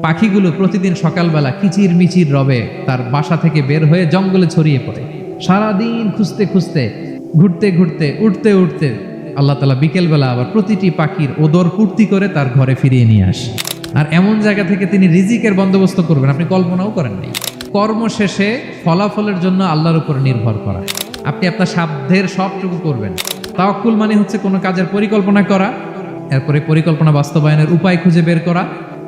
পাখিগুলো প্রতিদিন সকালবেলা কিচির মিচির রবে তার বাসা থেকে বের হয়ে জঙ্গলে ছড়িয়ে পড়ে। সারাদিন খুঁজতে খুঁজতে, ঘুরতে ঘুরতে, উঠতে উঠতে আল্লাহ তাআলা বিকেলবেলা আবার প্রতিটি পাখির ওদর পূর্তি করে তার ঘরে ফিরিয়ে নিয়ে আসে। আর এমন জায়গা থেকে তিনি রিজিকের বন্দোবস্ত করবেন আপনি কল্পনাও করেন নাই। কর্ম শেষে ফলাফলের জন্য আল্লাহর উপর নির্ভর করা। আপনি আপনার সাধ্যের সবটুকু করবেন। তাওয়াক্কুল মানে হচ্ছে কোনো কাজের পরিকল্পনা করা, এরপরে পরিকল্পনা বাস্তবায়নের উপায় খুঁজে বের করা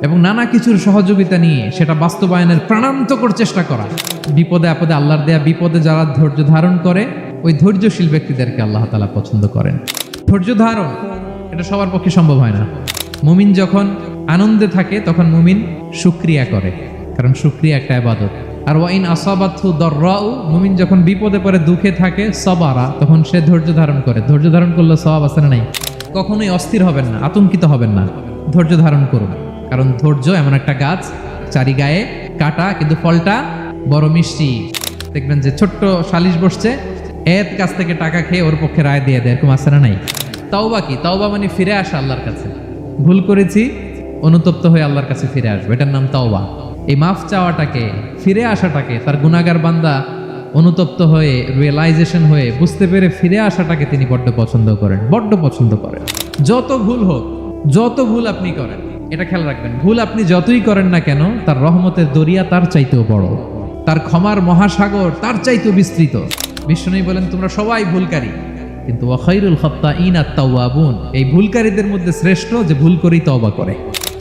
এবং নানা কিছুর সহযোগিতা নিয়ে সেটা বাস্তবায়নের প্রাণান্তকর চেষ্টা করা। বিপদে আপদে আল্লাহর দেয়া বিপদে যারা ধৈর্য ধারণ করে ওই ধৈর্যশীল ব্যক্তিদেরকে আল্লাহ তাআলা পছন্দ করেন। ধৈর্য ধারণ এটা সবার পক্ষে সম্ভব হয় না। মুমিন যখন আনন্দে থাকে তখন মুমিন শুকরিয়া করে, কারণ শুকরিয়া একটা ইবাদত। আর ওয়াইন আসাবাতহু দাররাউ, মুমিন যখন বিপদে পড়ে দুঃখে থাকে সাবারা, তখন সে ধৈর্য ধারণ করে। ধৈর্য ধারণ করলে সওয়াব আছে না নাই? কখনোই অস্থির হবেন না, আতঙ্কিত হবেন না, ধৈর্য ধারণ করুন। কারণ ধৈর্য এমন একটা গাছ, চারিগায়ে কাটা কিন্তু ফলটা বড় মিষ্টি। দেখবেন যে ছোট্ট সালিশ বসছে, এত কাছ থেকে টাকা খেয়ে ওর পক্ষে রায় দিয়ে দেয়, এরকম আছে না নাই? তাওবা কি? তাওবা মানে ফিরে আসা আল্লাহর কাছে। ভুল করেছি, অনুতপ্ত হয়ে আল্লাহর কাছে ফিরে আসবে, এটার নাম তাওবা। এই মাফ চাওয়াটাকে, ফিরে আসাটাকে, তার গুনাহগার বান্দা অনুতপ্ত হয়ে, রিয়েলাইজেশন হয়ে, বুঝতে পেরে ফিরে আসাটাকে তিনি বড্ড পছন্দ করেন, বড্ড পছন্দ করেন। যত ভুল হোক, যত ভুল আপনি করেন, এটা খেয়াল রাখবেন, ভুল আপনি যতই করেন না কেন, তার রহমতের দরিয়া তার চাইতেও বড়, তার ক্ষমার মহাসাগর তার চাইতেও বিস্তৃত। বিষ্ণু বলেন তোমরা সবাই ভুলকারী, কিন্তু ওয়া খায়রুল খাত্তাঈনা আত-তাওয়াবুন, এই ভুলকারীদের মধ্যে শ্রেষ্ঠ যে ভুল করেই তওবা করে।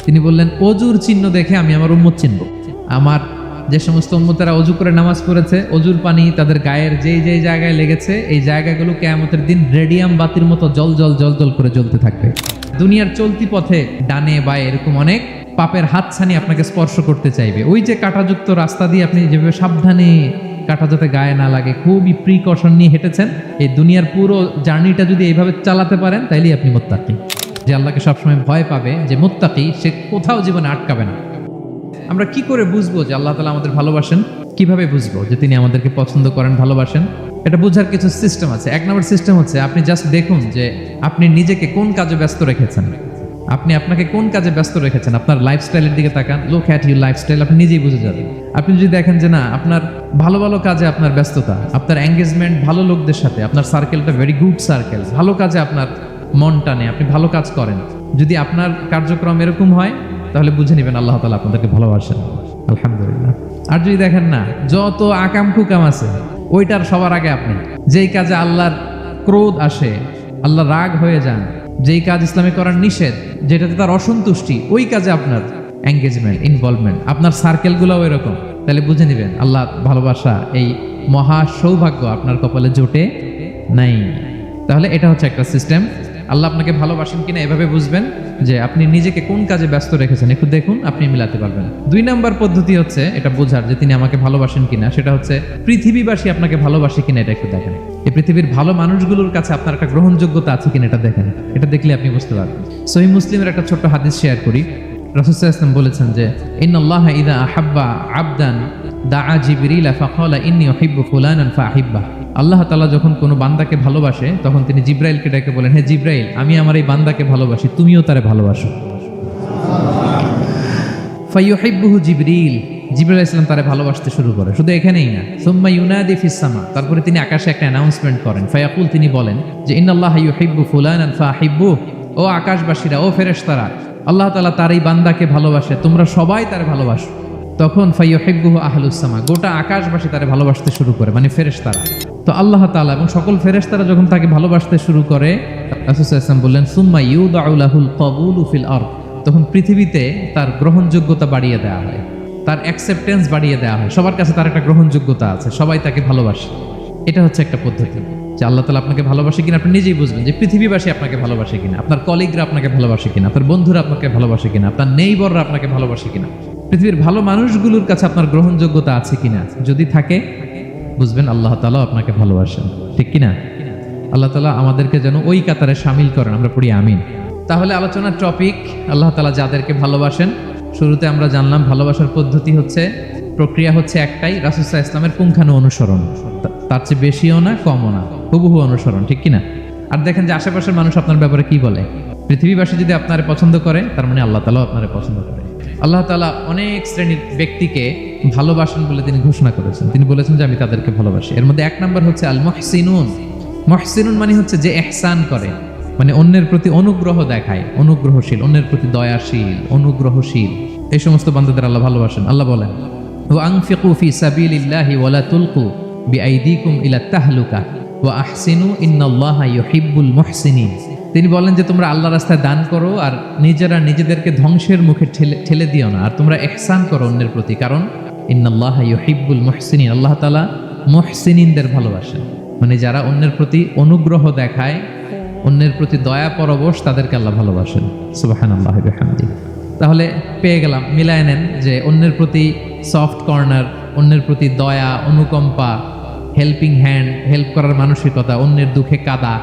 তিনি বললেন অজুর চিহ্ন দেখে আমি আমার উম্মত চিনব। আমার যে সমস্ত উম্মতেরা অজু করে নামাজ পড়েছে, অজুর পানি তাদের গায়ের যেই যেই জায়গায় লেগেছে, এই জায়গাগুলো কিয়ামতের দিন রেডিয়াম বাতির মতো জল জল জল জল করে জ্বলতে থাকবে। দুনিয়ার চলতি পথে ডানে বায়ে এরকম অনেক পাপের হাতছানি আপনাকে স্পর্শ করতে চাইবে। ওই যে কাঁটাযুক্ত রাস্তা দিয়ে আপনি যেভাবে সাবধানে, কাঁটা যাতে গায়ে না লাগে, খুবই প্রিকশন নিয়ে হেঁটেছেন, এই দুনিয়ার পুরো জার্নিটা যদি এইভাবে চালাতে পারেন তাইলেই আপনি মুত্তাকি। যে আল্লাহকে সবসময় ভয় পাবে, যে মুত্তাকি, সে কোথাও জীবনে আটকাবে না। আমরা কি করে বুঝবো যে আল্লাহ তাআলা আমাদের ভালোবাসেন? কিভাবে বুঝবো যে তিনি আমাদেরকে পছন্দ করেন, ভালোবাসেন? এটা বোঝার কিছু সিস্টেম আছে। এক নম্বর সিস্টেম হচ্ছে আপনি জাস্ট দেখুন যে আপনি নিজেকে কোন কাজে ব্যস্ত রেখেছেন। আপনি আপনাকে কোন কাজে ব্যস্ত রেখেছেন, আপনার লাইফস্টাইলের দিকে তাকান, লুক অ্যাট ইউর লাইফস্টাইল, আপনি নিজেই বুঝে যাবেন। আপনি যদি দেখেন যে না, আপনার ভালো ভালো কাজে আপনার ব্যস্ততা, আপনার এঙ্গেজমেন্ট ভালো লোকদের সাথে, আপনার সার্কেলটা ভেরি গুড সার্কেল, ভালো কাজে আপনার মন টানে, আপনি ভালো কাজ করেন, যদি আপনার কার্যক্রম এরকম হয়, তাহলে বুঝে নেবেন আল্লাহ তাআলা আপনাদেরকে ভালোবাসেন, আলহামদুলিল্লাহ। আর যদি দেখেন না, যত আকাম কুকাম আছে ওইটার সবার আগে আপনি, যেই কাজে আল্লাহর ক্রোধ আসে, আল্লাহ রাগ হয়ে যান, যেই কাজ ইসলামে করার নিষেধ, যেটাতে তার অসন্তুষ্টি, ওই কাজে আপনার এঙ্গেজমেন্ট, ইনভলভমেন্ট, আপনার সার্কেলগুলোও এরকম, তাহলে বুঝে নেবেন আল্লাহ ভালোবাসা, এই মহা সৌভাগ্য আপনার কপালে জোটে নাই। তাহলে এটা হচ্ছে একটা সিস্টেম। আল্লাহ আপনাকে ভালোবাসেন কিনা এভাবে বুঝবেন যে আপনি নিজেকে কোন কাজে ব্যস্ত রেখেছেন, একটু দেখুন, আপনি মিলাতে পারবেন। 2 নাম্বার পদ্ধতি হচ্ছে এটা বোঝার যে তিনি আমাকে ভালোবাসেন কিনা, সেটা হচ্ছে পৃথিবীবাসী আপনাকে ভালোবাসে কিনা, এটা একটু দেখেন। এই পৃথিবীর ভালো মানুষগুলোর কাছে আপনার একটা গ্রহণযোগ্যতা আছে কিনা, এটা দেখেন। এটা দেখলে আপনি বুঝতে পারবেন। সহিহ মুসলিমের একটা ছোট্ট হাদিস শেয়ার করি। রাসূল সাল্লাল্লাহু আলাইহি ওয়াসাল্লাম বলেছেন যে ইন্নাল্লাহা ইযা আহাব্বা আবদান দাআ জিবরিল ফাকালা ইন্নী উহিব্বু ফুলানান ফাআহিব্বা। আল্লাহ তাআলা যখন কোনো বান্দাকে ভালোবাসে তখন তিনি জিব্রাইলকে ডেকে বলেন, হে জিব্রাইল, আমি আমার এই বান্দাকে ভালোবাসি, তুমিও তারে ভালোবাসো। ফায়ুহিব্বুহু জিবরিল, জিবরাইল আলাইহিস সালাম তারে ভালোবাসতে শুরু করে। শুধু এখানেই না, সুম্মা ইউনাদি ফিস সামা, তারপরে তিনি আকাশে একটা অ্যানাউন্সমেন্ট করেন। ফায়াকুল, তিনি বলেন যে ইন্নাল্লাহা ইউহিব্বু ফুলানান ফাআহিব্বু, ও আকাশবাসীরা, ও ফেরেশতারা, আল্লাহ তাআলা তার এই বান্দাকে ভালোবাসে, তোমরা সবাই তারে ভালোবাসো। তখন ফায়ুহিব্বুহু আহলুস সামা, গোটা আকাশবাসী তারে ভালোবাসতে শুরু করে, মানে ফেরেশতারা। তো আল্লাহ তাআলা এবং সকল ফেরেশতারা যখন তাকে ভালোবাসতে শুরু করে, রাসূল সাল্লাল্লাহু আলাইহি ওয়াসাল্লাম বললেন সুম্মা ইউদাউ লাহুল কবুলু ফিল আরদ, তখন পৃথিবীতে তার গ্রহণযোগ্যতা বাড়িয়ে দেওয়া হয়, তার অ্যাকসেপ্টেন্স বাড়িয়ে দেওয়া হয়, সবার কাছে তার একটা গ্রহণযোগ্যতা আছে, সবাই তাকে ভালোবাসে। এটা হচ্ছে একটা পদ্ধতি যে আল্লাহ তাআলা আপনাকে ভালোবাসে কিনা আপনি নিজেই বুঝবেন, যে পৃথিবীবাসী আপনাকে ভালোবাসে কিনা, আপনার কলিগরা আপনাকে ভালোবাসে কিনা, আপনার বন্ধুরা আপনাকে ভালোবাসে কিনা, আপনার নেইবররা আপনাকে ভালোবাসে কিনা, পৃথিবীর ভালো মানুষগুলোর কাছে আপনার গ্রহণযোগ্যতা আছে কিনা। যদি থাকে, বুঝবেন আল্লাহ তাআলা আপনাকে ভালোবাসেন, ঠিক কিনা? আল্লাহ তাআলা আমাদেরকে যেন ওই কাতারে শামিল করেন, আমরা পড়ি আমিন। তাহলে আলোচনার টপিক, আল্লাহ তাআলা যাদেরকে ভালোবাসেন। শুরুতে আমরা জানলাম ভালোবাসার পদ্ধতি হচ্ছে, প্রক্রিয়া হচ্ছে একটাই, রাসূল সাল্লাল্লাহু আলাইহি ওয়াসাল্লামের পুঙ্খানু অনুসরণ, তার চেয়ে বেশিও না কমও না, হুবহু অনুসরণ, ঠিক কিনা? আর দেখেন যে আশেপাশের মানুষ আপনার ব্যাপারে কি বলে। পৃথিবীবাসী যদি আপনারে পছন্দ করে, তার মানে আল্লাহ তাআলাও আপনারে পছন্দ করে। আল্লাহ তাআলা অনেক শ্রেণীর ব্যক্তিকে ভালোবাসেন বলে তিনি ঘোষণা করেছেন। তিনি বলেছেন যে আমি তাদেরকে ভালোবাসি। এর মধ্যে এক নম্বর হচ্ছে আল মুহসিনুন। মুহসিনুন মানে হচ্ছে যে ইহসান করে, মানে অন্যের প্রতি অনুগ্রহ দেখায়, অনুগ্রহশীল, অন্যের প্রতি দয়াশীল, অনুগ্রহশীল, এই সমস্ত বান্দাদের আল্লাহ ভালোবাসেন। আল্লাহ বলেন ওয়া আনফিকু ফি সাবিলিল্লাহি ওয়া লা তুলকু বিআইদিকুম ইলা তাহলুকা ওয়া আহসিনু ইন্নাল্লাহা ইউহিব্বুল মুহসিনিন। তিনি বলেন যে তোমরা আল্লাহর রাস্তায় দান করো আর নিজেরা নিজেদেরকে ধ্বংসের মুখে ঠেলে দিও না, আর তোমরা ইহসান করো অন্যের প্রতি, কারণ ইন্নাল্লাহা ইউহিব্বুল মুহসিনিন, আল্লাহ তাআলা মুহসিনিনদের ভালোবাসেন, মানে যারা অন্যের প্রতি অনুগ্রহ দেখায়, অন্যের প্রতি দয়া পরবশ, তাদেরকে আল্লাহ ভালোবাসেন। সুবহানাল্লাহি ওয়া বিহামদিহি। তাহলে পেয়ে গেলাম, মিলায় নেন যে অন্যের প্রতি সফট কর্নার, অন্যের প্রতি দয়া, অনুকম্পা, হেল্পিং হ্যান্ড, হেল্প করার মানসিকতা, অন্যের দুঃখে কাদা,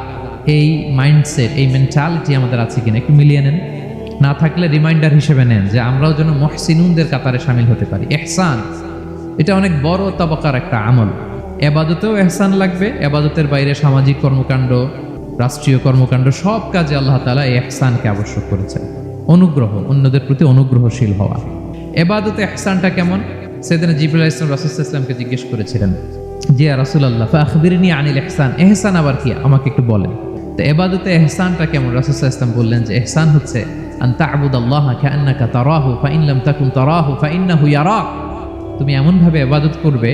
এই মাইন্ডসেট, এই মেন্টালিটি আমাদের আছে কিনা একটু মিলিয়ে নেন। না থাকলে রিমাইন্ডার হিসেবে নেন যে আমরাও যেন মুহসিনুনদের কাতারে শামিল হতে পারি। ইহসান এটা অনেক বড় তবকার একটা আমল। ইবাদতেও ইহসান লাগবে, ইবাদতের বাইরে সামাজিক কর্মকাণ্ড, রাষ্ট্রীয় কর্মকাণ্ড, সব কাজে আল্লাহ তাআলা এই ইহসানকে আবশ্যক করেছেন। অনুগ্রহ, অন্যদের প্রতি অনুগ্রহশীল হওয়া। ইবাদতে ইহসানটা কেমন? সেদিনা জিবরাইল আলাইহিস সালাম রাসূল সাল্লাল্লাহু আলাইহি ওয়াসাল্লামকে জিজ্ঞেস করেছিলেন যে ইয়া রাসূলুল্লাহ ফাখবিরনি আনিল ইহসান, ইহসান আবার কি, আমাকে একটু বলেন। তো ইবাদতে ইহসানটা কেমন? রাসূল সাল্লাল্লাহু আলাইহি ওয়াসাল্লাম বললেন যে ইহসান হচ্ছে আন তা'বুদাল্লাহা কাআন্নাকা তারাহু ফাইন লাম তাকুন তারাহু ফাইন্নাহু ইয়ারাক। তুমি এমন ভাবে ইবাদত করবে,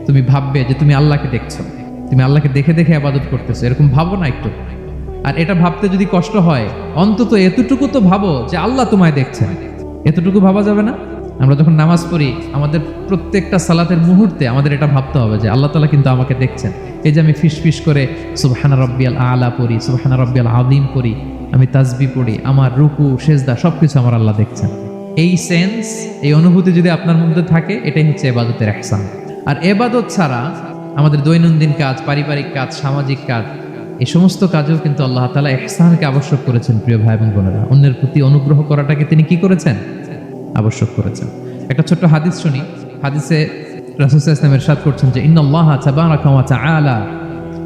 তুমি ভাববে যে তুমি আল্লাহকে দেখছো, তুমি আল্লাহকে দেখে দেখে ইবাদত করতেছো, এরকম ভাবো না একটু। আর এটা ভাবতে যদি কষ্ট হয়, অন্তত এতটুকু তো ভাবো যে আল্লাহ তোমায় দেখছেন। এতটুকু ভাবা যাবে না? আমরা যখন নামাজ পড়ি, আমাদের প্রত্যেকটা সালাতের মুহূর্তে আমাদের এটা ভাবতে হবে যে আল্লাহ তাআলা কিন্তু আমাকে দেখছেন। এই যে আমি ফিস করে সুবহানা রাব্বিয়াল আলা পড়ি, সুবহানা রাব্বিয়াল আযীম পড়ি, আমি তাসবিহ পড়ি, আমার রুকু সেজদা সবকিছু আমার আল্লাহ দেখছেন। এই সেন্স, এই অনুভূতি যদি আপনার মধ্যে থাকে, এটাই হচ্ছে ইবাদতের ইহসান। আর ইবাদত ছাড়া আমাদের দৈনন্দিন কাজ, পারিবারিক কাজ, সামাজিক কাজ, এই সমস্ত কাজেও কিন্তু আল্লাহ তাআলা ইহসানকে আবশ্যক করেছেন। প্রিয় ভাই এবং বোনেরা, অন্যের প্রতি অনুগ্রহ করাটাকে তিনি কি করেছেন? আবশ্যক করেছেন। একটা ছোট্ট হাদিস শুনি। হাদিসে রাসূল সাল্লাল্লাহু আলাইহি ওয়াসাল্লাম ইরশাদ করছেন যে ইন্নাল্লাহা তাবারাকা ওয়া তাআলা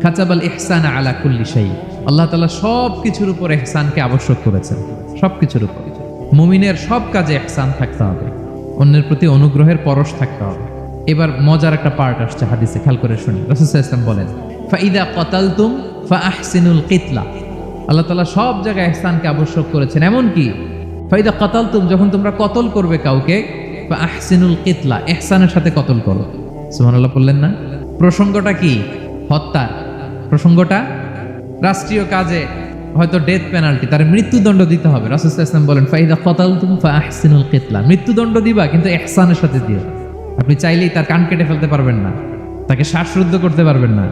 কাতাবাল ইহসানা আলা কুল্লি শাই। আল্লাহ তাআলা সব কিছুর উপর ইহসানকে আবশ্যক করেছেন, সব কিছুর উপর। মুমিনের সব কাজে ইহসান থাকতে হবে, অন্যের প্রতি অনুগ্রহের পরশ থাকতে হবে। এবার মজার একটা পার্ট আসছে হাদিসে, খেয়াল করে শুনি। রাসূল সাল্লাল্লাহু আলাইহি ওয়াসাল্লাম বলেন ফাইদা কাতালতুম ফাআহসিনুল কিতলা। আল্লাহ তাআলা সব জায়গায় ইহসানকে আবশ্যক করেছেন। এমন কি ফাইদা কাতালতুম, যখন তোমরা কতল করবে কাউকে, ফাআহসিনুল কিতলা, ইহসানের সাথে কতল করো। সুবহানাল্লাহ বললেন না? প্রসঙ্গটা কি? হত্যা। প্রসঙ্গটা রাষ্ট্রীয় কাজে হয়তো ডেথ পেনাল্টি, তার মৃত্যুদণ্ড দিতে হবে। রাসূল সাল্লাল্লাহু আলাইহি ওয়াসাল্লাম বলেন ফাইদা কাতালতুম ফাআহসিনুল কিতলা, মৃত্যুদণ্ড দিবা কিন্তু ইহসানের সাথে দিও। আপনি চাইলেই তার কান কেটে ফেলতে পারবেন না, তাকে শ্বাসরুদ্ধ করতে পারবেন না,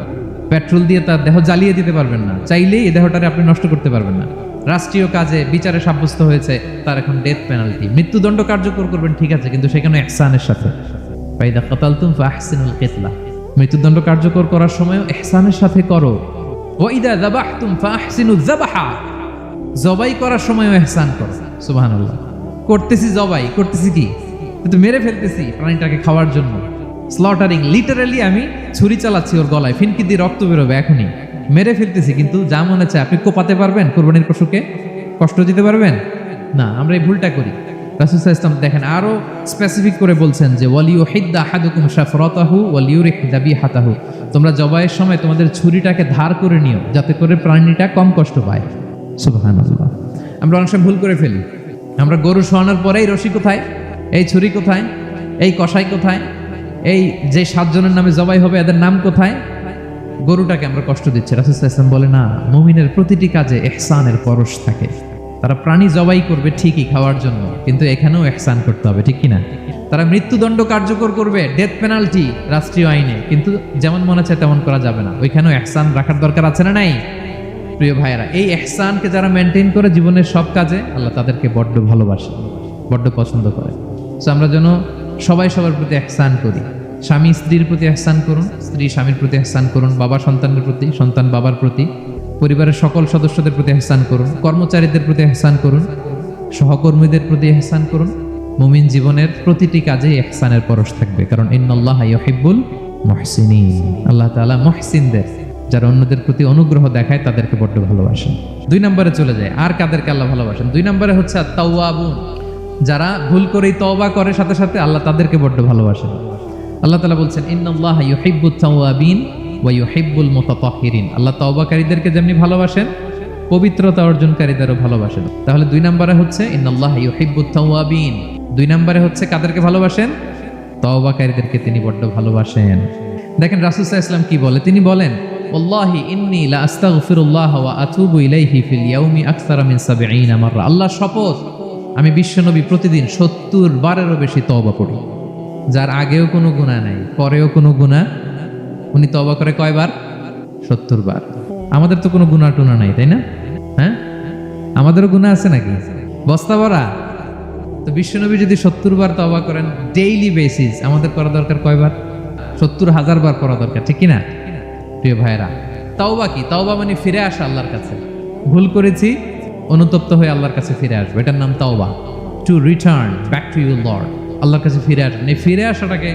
পেট্রোল দিয়ে তার দেহ জ্বালিয়ে দিতে পারবেন না, চাইলেই এই দেহটারে আপনি নষ্ট করতে পারবেন না। রাষ্ট্রীয় কাজে বিচারে সাব্যস্ত হয়েছে তার এখন ডেথ পেনাল্টি, মৃত্যুদণ্ড কার্যকর করবেন, ঠিক আছে, কিন্তু সেখানে ইহসানের সাথে। ফাইদা কাতালতুম ফাআহসিনুল কিতলা, মৃত্যুদণ্ড কার্যকর করার সময় ইহসানের সাথে করো। ওয়া ইদা যাবাহতুম ফাআহসিনুয যাবাহা, জবাই করার সময় ইহসান করো। সুবহানাল্লাহ। করতেছি জবাই, করতেছি কি, কিন্তু মেরে ফেলতেছি প্রাণীটাকে খাওয়ার জন্য। স্লটারিং, লিটারালি আমি ছুরি চালাচ্ছি ওর গলায়, ফিনকি দিয়ে রক্ত বেরোবে এখনই, মেরে ফেলতেছি। কিন্তু যা মনে চায় আপনি কোপাতে পারবেন? কোরবানির পশুকে কষ্ট দিতে পারবেন না। আমরা এই ভুলটা করি। রাসূল সাল্লাল্লাহু আলাইহি ওয়াসাল্লাম দেখেন আরো স্পেসিফিক করে বলছেন যে ওয়ালিউহিদ্দা আহাদুকুম শাফরাতাহু ওয়ালিউরিহ যাবিহাতাহু, তোমরা জবাইয়ের সময় তোমাদের ছুরিটাকে ধার করে নিও যাতে করে প্রাণীটা কম কষ্ট পায়। সুবহানাল্লাহ। আমরা অনেক সময় ভুল করে ফেলি। আমরা গরু শোয়ানোর পরেই রশি কোথায়, এই ছুরি কোথায়, এই কষাই কোথায়, এই যে 7 জনের নামে জবাই হবে এদের নাম কোথায়, গরুটাকে আমরা কষ্ট দিচ্ছি। রাসূল সাল্লাল্লাহু আলাইহি ওয়াসাল্লাম বলে না, মুমিনের প্রতিটি কাজে ইহসানের পরশ থাকে। তারা প্রাণী জবাই করবে ঠিকই খাওয়ার জন্য, কিন্তু এখানেও ইহসান করতে হবে, ঠিক কিনা? তারা মৃত্যুদণ্ড কার্যকর করবে, ডেথ পেনাল্টি রাষ্ট্রীয় আইনে, কিন্তু যেমন মনে চায় তেমন করা যাবে না। ওইখানেও ইহসান রাখার দরকার আছে না নাই? প্রিয় ভাইয়েরা, এই ইহসানকে যারা মেনটেন করে জীবনের সব কাজে, আল্লাহ তাদেরকে বড্ড ভালোবাসে, বড্ড পছন্দ করে। সো আমরা যেন সবাই সবার প্রতি ইহসান করি। স্বামী স্ত্রীর প্রতি ইহসান করুন, স্ত্রী স্বামীর প্রতি ইহসান করুন, বাবা সন্তানের প্রতি, সন্তান বাবার প্রতি, পরিবারের সকল সদস্যদের প্রতি ইহসান করুন, কর্মচারীদের প্রতি ইহসান করুন, সহকর্মীদের প্রতি ইহসান করুন। মুমিন জীবনের প্রতিটি কাজে ইহসানের পরশ থাকবে, কারণ ইন্নাল্লাহা ইউহিব্বুল মুহসিনিন। আল্লাহ তাআলা মুহসিনদের, যারা অন্যদের প্রতি অনুগ্রহ দেখায়, তাদেরকে বড্ড ভালোবাসেন। 2 নম্বরে চলে যায়, আর কাদেরকে আল্লাহ ভালোবাসেন? 2 নম্বরে হচ্ছে আত-তাওয়াবুন। যারা ভুল করেই তওবা করে সাথে সাথে আল্লাহ তাদেরকে বড্ড ভালোবাসেন। আল্লাহ তাআলা বলছেন ইন্নাল্লাহা ইউহিব্বুত তাওয়াবিন ওয়া ইউহিব্বুল মুতাতাহহিরিন। আল্লাহ তওবাকারীদেরকে যেমনি ভালোবাসেন, পবিত্রতা অর্জনকারীদেরও ভালোবাসেন। তাহলে 2 নম্বরে হচ্ছে ইন্নাল্লাহা ইউহিব্বুত তাওয়াবিন, 2 নম্বরে হচ্ছে কাদেরকে ভালোবাসেন? তওবাকারীদেরকে তিনি বড্ড ভালোবাসেন। দেখেন রাসূল সাল্লাল্লাহু আলাইহি ওয়াসাল্লাম কি বলে, তিনি বলেন ওয়াল্লাহি ইন্নী লা আস্তাগফিরুল্লাহ ওয়া আতুবু ইলাইহি ফিল ইয়াউমি আকসারা মিন 70 মাররা। আল্লাহর শপথ, আমি বিশ্বনবী প্রতিদিন 70 বারেরও বেশি তওবা করি। যার আগেও কোনো গুনাহ নাই, পরেও কোনো গুনাহ, উনি তওবা করে কয়বার? 70 বার। আমাদের তো কোনো গুনাহ টুনা নাই, তাই না? হ্যাঁ, আমাদেরও গুনাহ আছে নাকি? বস্তা ভরা। তো বিশ্বনবী যদি 70 বার তওবা করেন ডেইলি বেসিস, আমাদের করা দরকার কয়বার? 70,000 বার করা দরকার, ঠিক কি না প্রিয় ভাইরা? তাওবা কি? তাওবা মানে ফিরে আসা আল্লাহর কাছে। ভুল করেছি, অনুতপ্ত হয়ে আল্লাহর কাছে ফিরে আসবে, এটার নাম তাওবা। To return back to your Lord, আল্লাহর কাছে ফিরে আসবেন। এই ফিরে আসাটাকে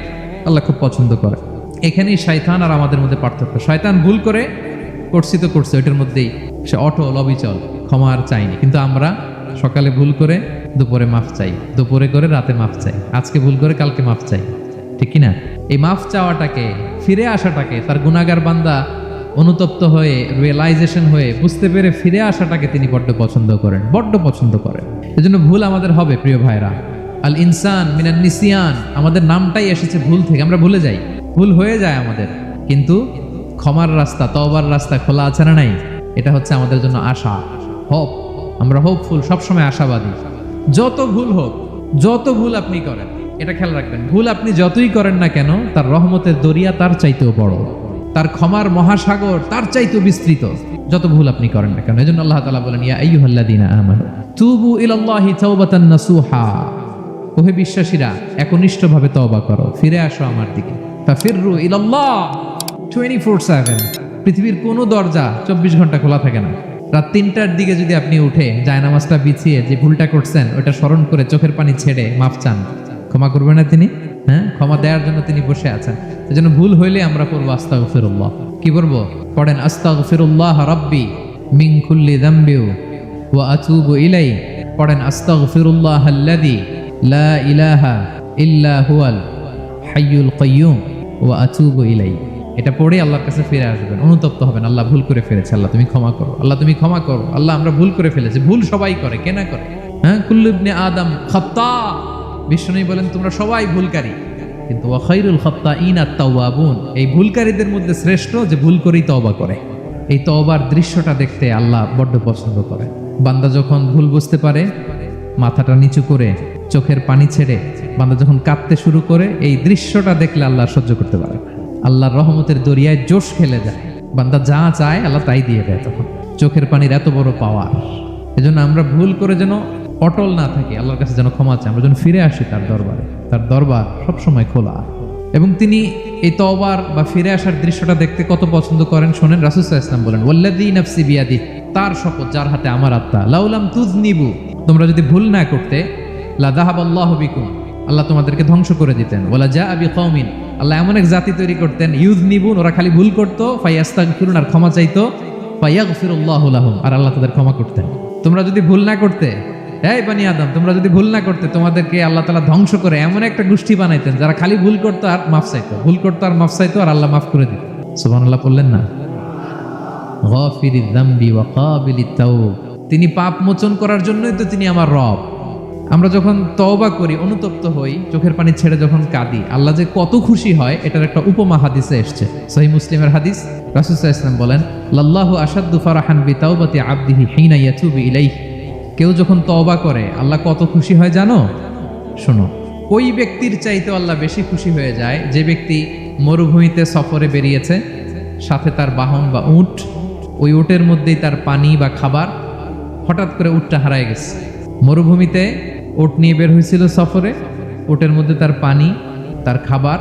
আল্লাহ খুব পছন্দ করে। এখানেই শয়তান আর আমাদের মধ্যে পার্থক্য। শয়তান ভুল করে করছি তো করছে, ওইটার মধ্যেই সে অটল অবিচল, ক্ষমা আর চাইনি। কিন্তু আমরা সকালে ভুল করে দুপুরে মাফ চাই, দুপুরে করে রাতে মাফ চাই, আজকে ভুল করে কালকে মাফ চাই, ঠিক কিনা? এই মাফ চাওয়াটাকে, ফিরে আসাটাকে, তার গুনাহগার বান্দা অনুতপ্ত হয়ে, রিয়েলাইজেশন হয়ে, বুঝতে পেরে ফিরে আসাটাকে তিনি বড্ড পছন্দ করেন, বড্ড পছন্দ করেন। এজন্য ভুল আমাদের হবে প্রিয় ভাইরা। আল ইনসান মিনান নিসিয়ান, আমাদের নামটাই এসেছে ভুল থেকে। আমরা ভুলে যাই, ভুল হয়ে যায় আমাদের, কিন্তু ক্ষমার রাস্তা, তওবার রাস্তা খোলা আছে না নাই? এটা হচ্ছে আমাদের জন্য আশা, হোপ। আমরা হোপফুল, সবসময় আশাবাদী। যত ভুল হোক, যত ভুল আপনি করেন, এটা খেয়াল রাখবেন, ভুল আপনি যতই করেন না কেন, তার রহমতের দরিয়া তার চাইতেও বড়, তার ক্ষমার মহাসাগর তার চাইতেও বিস্তৃত, যত ভুল আপনি করেন না কেন। এজন্য আল্লাহ তাআলা বলেন ইয়া আইয়ুহাল্লাযীনা আমানু তুবু ইলাল্লাহি তাওবাতান নাসুহা, ওহে বিশ্বাসীরা একনিষ্ঠভাবে তওবা করো, ফিরে আসো আমার দিকে। ফাফিররু ইলাল্লাহ 24/7। পৃথিবীর কোনো দরজা 24 ঘন্টা খোলা থাকে না। রাত 3টার দিকে যদি আপনি উঠে জায়নামাজটা বিছিয়ে যে ভুলটা করছেন ওটা স্মরণ করে চোখের পানি ছেড়ে মাফ চান, ক্ষমা করবেন না তিনি? হ্যাঁ, ক্ষমা দেওয়ার জন্য তিনি বসে আছেন। এজন্য ভুল হইলে আমরা পড়বো আস্তাগফিরুল্লাহ। কি পড়বো? পড়েন আস্তাগফিরুল্লাহ রাব্বি মিন কুল্লি যামবি ওয়া আতুবু ইলাই। পড়েন আস্তাগফিরুল্লাহ আল্লাযী লা ইলাহা ইল্লা হুয়াল হাইয়ুল কাইয়্যুম ওয়া আতুবু ইলাই। এটা পড়ে আল্লাহর কাছে ফিরে আসবেন, অনুতপ্ত হবেন। আল্লাহ ভুল করে ফেলেছে, আল্লাহ তুমি ক্ষমা করো, আল্লাহ তুমি ক্ষমা করো, আল্লাহ আমরা ভুল করে ফেলেছি। ভুল সবাই করে, কে না করে? হ্যাঁ, কুল্লু ইবনে আদম খাত্তা। বিষ্ণু বলেন তোমরা সবাই ভুলকারী, কিন্তু ওয়া খায়রুল খাত্তাইনা আত-তাওয়াবুন, এই ভুলকারীদের মধ্যে শ্রেষ্ঠ যে ভুল করেই তওবা করে। এই তওবার দৃশ্যটা দেখতে আল্লাহ বড্ড পছন্দ করে। বান্দা যখন ভুল বুঝতে পারে, মাথাটা নিচু করে চোখের পানি ছেড়ে বান্দা যখন কাঁদতে শুরু করে, এই দৃশ্যটা দেখলে আল্লাহ সহ্য করতে পারে। আল্লাহর রহমতের দরিয়ায় জোশ খেলে যায়, বান্দা যা চায় আল্লাহ তাই দিয়ে দেয়। তখন চোখের পানির এত বড় পাওয়ার। এজন্য আমরা ভুল করে যেন অটল না থাকি, আল্লাহর কাছে যেন ক্ষমা চাই, আমরা যেন ফিরে আসি তার দরবারে। তার দরবার সবসময় খোলা। এবং তিনি এই তওবার বা ফিরে আসার দৃশ্যটা দেখতে কত পছন্দ করেন শোনেন। রাসূল সাল্লাল্লাহু আলাইহি ওয়াসাল্লাম বলেন ওয়াল্লাযী নাফসি বিয়াদিহি, তার শপথ যার হাতে আমার আত্মা, লাউলাম তুযনিবু, তোমরা যদি ভুল না করতে, লা যাহাবাল্লাহু বিকুম, আল্লাহ তোমাদেরকে ধ্বংস করে দিতেন। ওয়ালা জাআ বিকওমিন, আল্লাহ এমন এক জাতি তৈরি করতেন, ইউযনিবুন, ওরা খালি ভুল করতো, ফায়াস্তাগফিরুন, আর ক্ষমা চাইতো, ফায়াগফিরুল্লাহু লাহুম, আর আল্লাহ তাদের ক্ষমা করতেন। তোমরা যদি ভুল না করতে, এই বানি আদম, তোমরা যদি ভুল না করতে, তোমাদেরকে আল্লাহ তাআলা ধ্বংস করে এমন একটা গোষ্ঠী বানাইতেন যারা খালি ভুল করতো আর মাফ চাইতো, ভুল করতো আর মাফ চাইতো, আর আল্লাহ মাফ করে দিত। সুবহানাল্লাহ বললেন না? গাফিরিয যামবি ওয়া কাবিলিত তাওব, তিনি পাপ মোচন করার জন্যই তো তিনি আমার রব। আমরা যখন তওবা করি, অনুতপ্ত হই, চোখের পানি ছেড়ে যখন কাঁদি, আল্লাহ যে কত খুশি হয় এটার একটা উপমা হাদিসে এসেছে, সহিহ মুসলিমের হাদিস। রাসূল সাল্লাল্লাহু আলাইহি ওয়াসাল্লাম বলেন লাল্লাহু আশাদ্দু ফারাহান বিতাওবাতি আবদিহি হিনা ইয়াতুবু ইলাইহি, কেউ যখন তওবা করে আল্লাহ কত খুশি হয় জানো? শোনো, ওই ব্যক্তির চাইতে আল্লাহ বেশি খুশি হয়ে যায় যে ব্যক্তি মরুভূমিতে সফরে বেরিয়েছে, সাথে তার বাহন বা উট, ওই উটের মধ্যেই তার পানি বা খাবার, হঠাৎ করে উটটা হারায় গেছে। মরুভূমিতে উট নিয়ে বের হয়েছিল সফরে, উটের মধ্যে তার পানি, তার খাবার,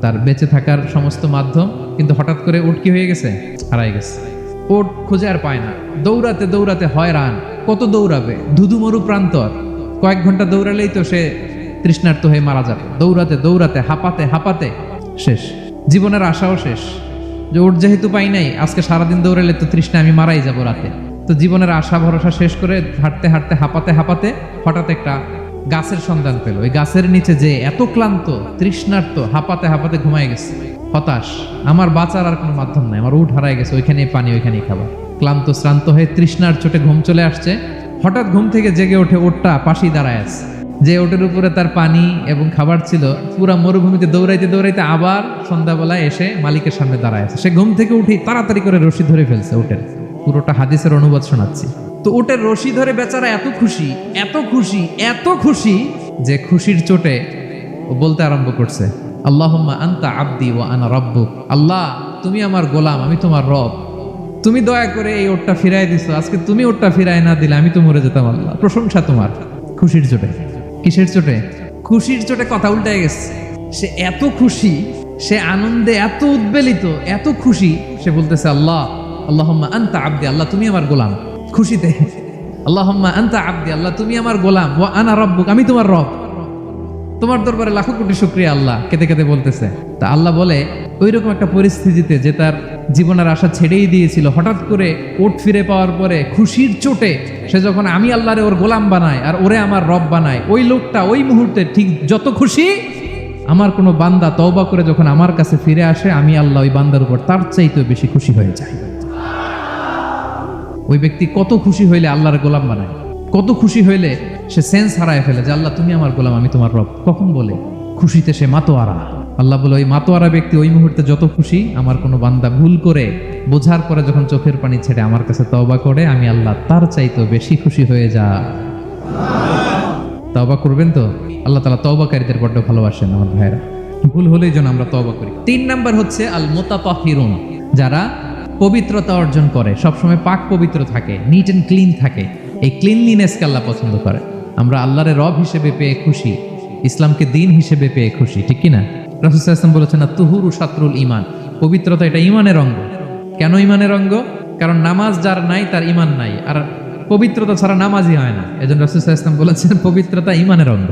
তার বেঁচে থাকার সমস্ত মাধ্যম, কিন্তু হঠাৎ করে উট কি হয়ে গেছে? হারায় গেছে। উট খুঁজে আর পায় না, দৌড়াতে দৌড়াতে হয়রান। কত দৌড়াবে? ধুধু মরু প্রান্তর, কয়েক ঘন্টা দৌড়ালেই তো সে তৃষ্ণার্ত হয়ে মারা যাবে। দৌড়াতে দৌড়াতে হাঁপাতে হাঁপাতে শেষ, জীবনের আশাও শেষ, যে উট যেহেতু পাই নাই, আজকে সারাদিন দৌড়ালে তো তৃষ্ণা আমি মারাই যাব রাতে। তো জীবনের আশা ভরসা শেষ করে হাঁটতে হাঁটতে হাঁপাতে হাঁপাতে হঠাৎ একটা গাছের সন্ধান পেল। ওই গাছের নিচে যে এত ক্লান্ত, তৃষ্ণার্ত, হাঁপাতে হাঁপাতে ঘুমায় গেছে, হতাশ, আমার বাঁচার আর কোনো মাধ্যম নাই, আমার উঠ হারায় গেছে, ওইখানে পানি, ওইখানেই খাবার। ক্লান্ত শ্রান্ত হয়ে তৃষ্ণার চোটে ঘুম চলে আসছে। হঠাৎ ঘুম থেকে জেগে ওঠে, ওটটা পাশেই দাঁড়ায় আছে। যে ওটের উপরে তার পানি এবং খাবার ছিল, পুরা মরুভূমিতে দৌড়াইতে দৌড়াইতে আবার সন্ধ্যাবেলায় এসে মালিকের সামনে দাঁড়ায় আছে। সে ঘুম থেকে উঠেই তাড়াতাড়ি করে রশি ধরে ফেলছে ওটের। পুরোটা হাদিসের অনুবাদ শোনাচ্ছি। তো ওটের রশি ধরে বেচারা এত খুশি, এত খুশি, এত খুশি যে খুশির চোটে ও বলতে আরম্ভ করছে, আল্লাহুম্মা আনতা আবদি ওয়া আনা রাব্বুক। আল্লাহ, তুমি আমার গোলাম, আমি তোমার রব। তুমি দয়া করে এই ওটটা ফিরাই দিছো, আজকে তুমি ওটটা ফিরাই না দিলে আমি তো মরে যেতাম। আল্লাহ, প্রশংসা তোমার। খুশির চোটে। কিসের চোটে? খুশির চোটে কথা উল্টায় গেছে। সে এত খুশি, সে আনন্দে এত উদ্বেলিত, এত খুশি, সে বলতেছে আল্লাহ, আল্লাহুম্মা আনতা আবদি, আল্লাহ তুমি আমার গোলাম। খুশিতে আল্লাহুম্মা আনতা আবদি, আল্লাহ তুমি আমার গোলাম, ওয়া আনা রাব্বুক, আমি তোমার রব। তোমার দরবারে লাখো কোটি শুকরিয়া আল্লাহ, কেঁদে কেঁদে বলতেছে। তা আল্লাহ বলে, ওইরকম একটা পরিস্থিতিতে যে তার জীবনের আশা ছেড়েই দিয়েছিল, হঠাৎ করে ওট ফিরে পাওয়ার পরে খুশির চোটে সে যখন আমি আল্লাহরে ওর গোলাম বানায় আর ওরে আমার রব বানায়, ওই লোকটা ওই মুহূর্তে ঠিক যত খুশি, আমার কোনো বান্দা তওবা করে যখন আমার কাছে ফিরে আসে, আমি আল্লাহ ওই বান্দার উপর তার চাইতেও বেশি খুশি হয়ে যায়। ওই ব্যক্তি কত খুশি হইলে আল্লাহর গোলাম বানায়, কত খুশি হইলে সে সেন্স হারায় ফেলে যে আল্লাহ তুমি আমার গোলাম, আমি তোমার রব। কখন বলে? খুশিতে সে মাতোয়ারা। আল্লাহ বলে, ওই মাতোয়ারা ব্যক্তি ওই মুহূর্তে যত খুশি, আমার কোনো বান্দা ভুল করে বোঝার পরে যখন চোখের পানি ছেড়ে আমার কাছে তওবা করে, আমি আল্লাহ তার চাইতেও বেশি খুশি হয়ে যা। তওবা করবেন তো? আল্লাহ তাআলা তওবাকারীদের বড্ড ভালোবাসেন আমার ভাইরা। ভুল হলেই যেন আমরা তওবা করি। 3 নাম্বার হচ্ছে আল মুতাতাহহিরুন, যারা পবিত্রতা অর্জন করে, সবসময় পাক পবিত্র থাকে, নিট এন্ড ক্লিন থাকে। এই ক্লিনলিনেসকে আল্লাহ পছন্দ করে। আমরা আল্লাহরে রব হিসেবে পেয়ে খুশি, ইসলামকে দিন হিসেবে পেয়ে খুশি, ঠিক কিনা? রাসূল সাল্লাল্লাহু আলাইহি ওয়াসাল্লাম বলেছেন, তুহুরু শাতরুল ঈমান, পবিত্রতা এটা ঈমানের অঙ্গ। কেন ঈমানের অঙ্গ? কারণ নামাজ যার নাই তার ঈমান নাই, আর পবিত্রতা ছাড়া নামাজই হয় না। এজন্য রাসূল সাল্লাল্লাহু আলাইহি ওয়াসাল্লাম বলেছেন পবিত্রতা ঈমানের অঙ্গ।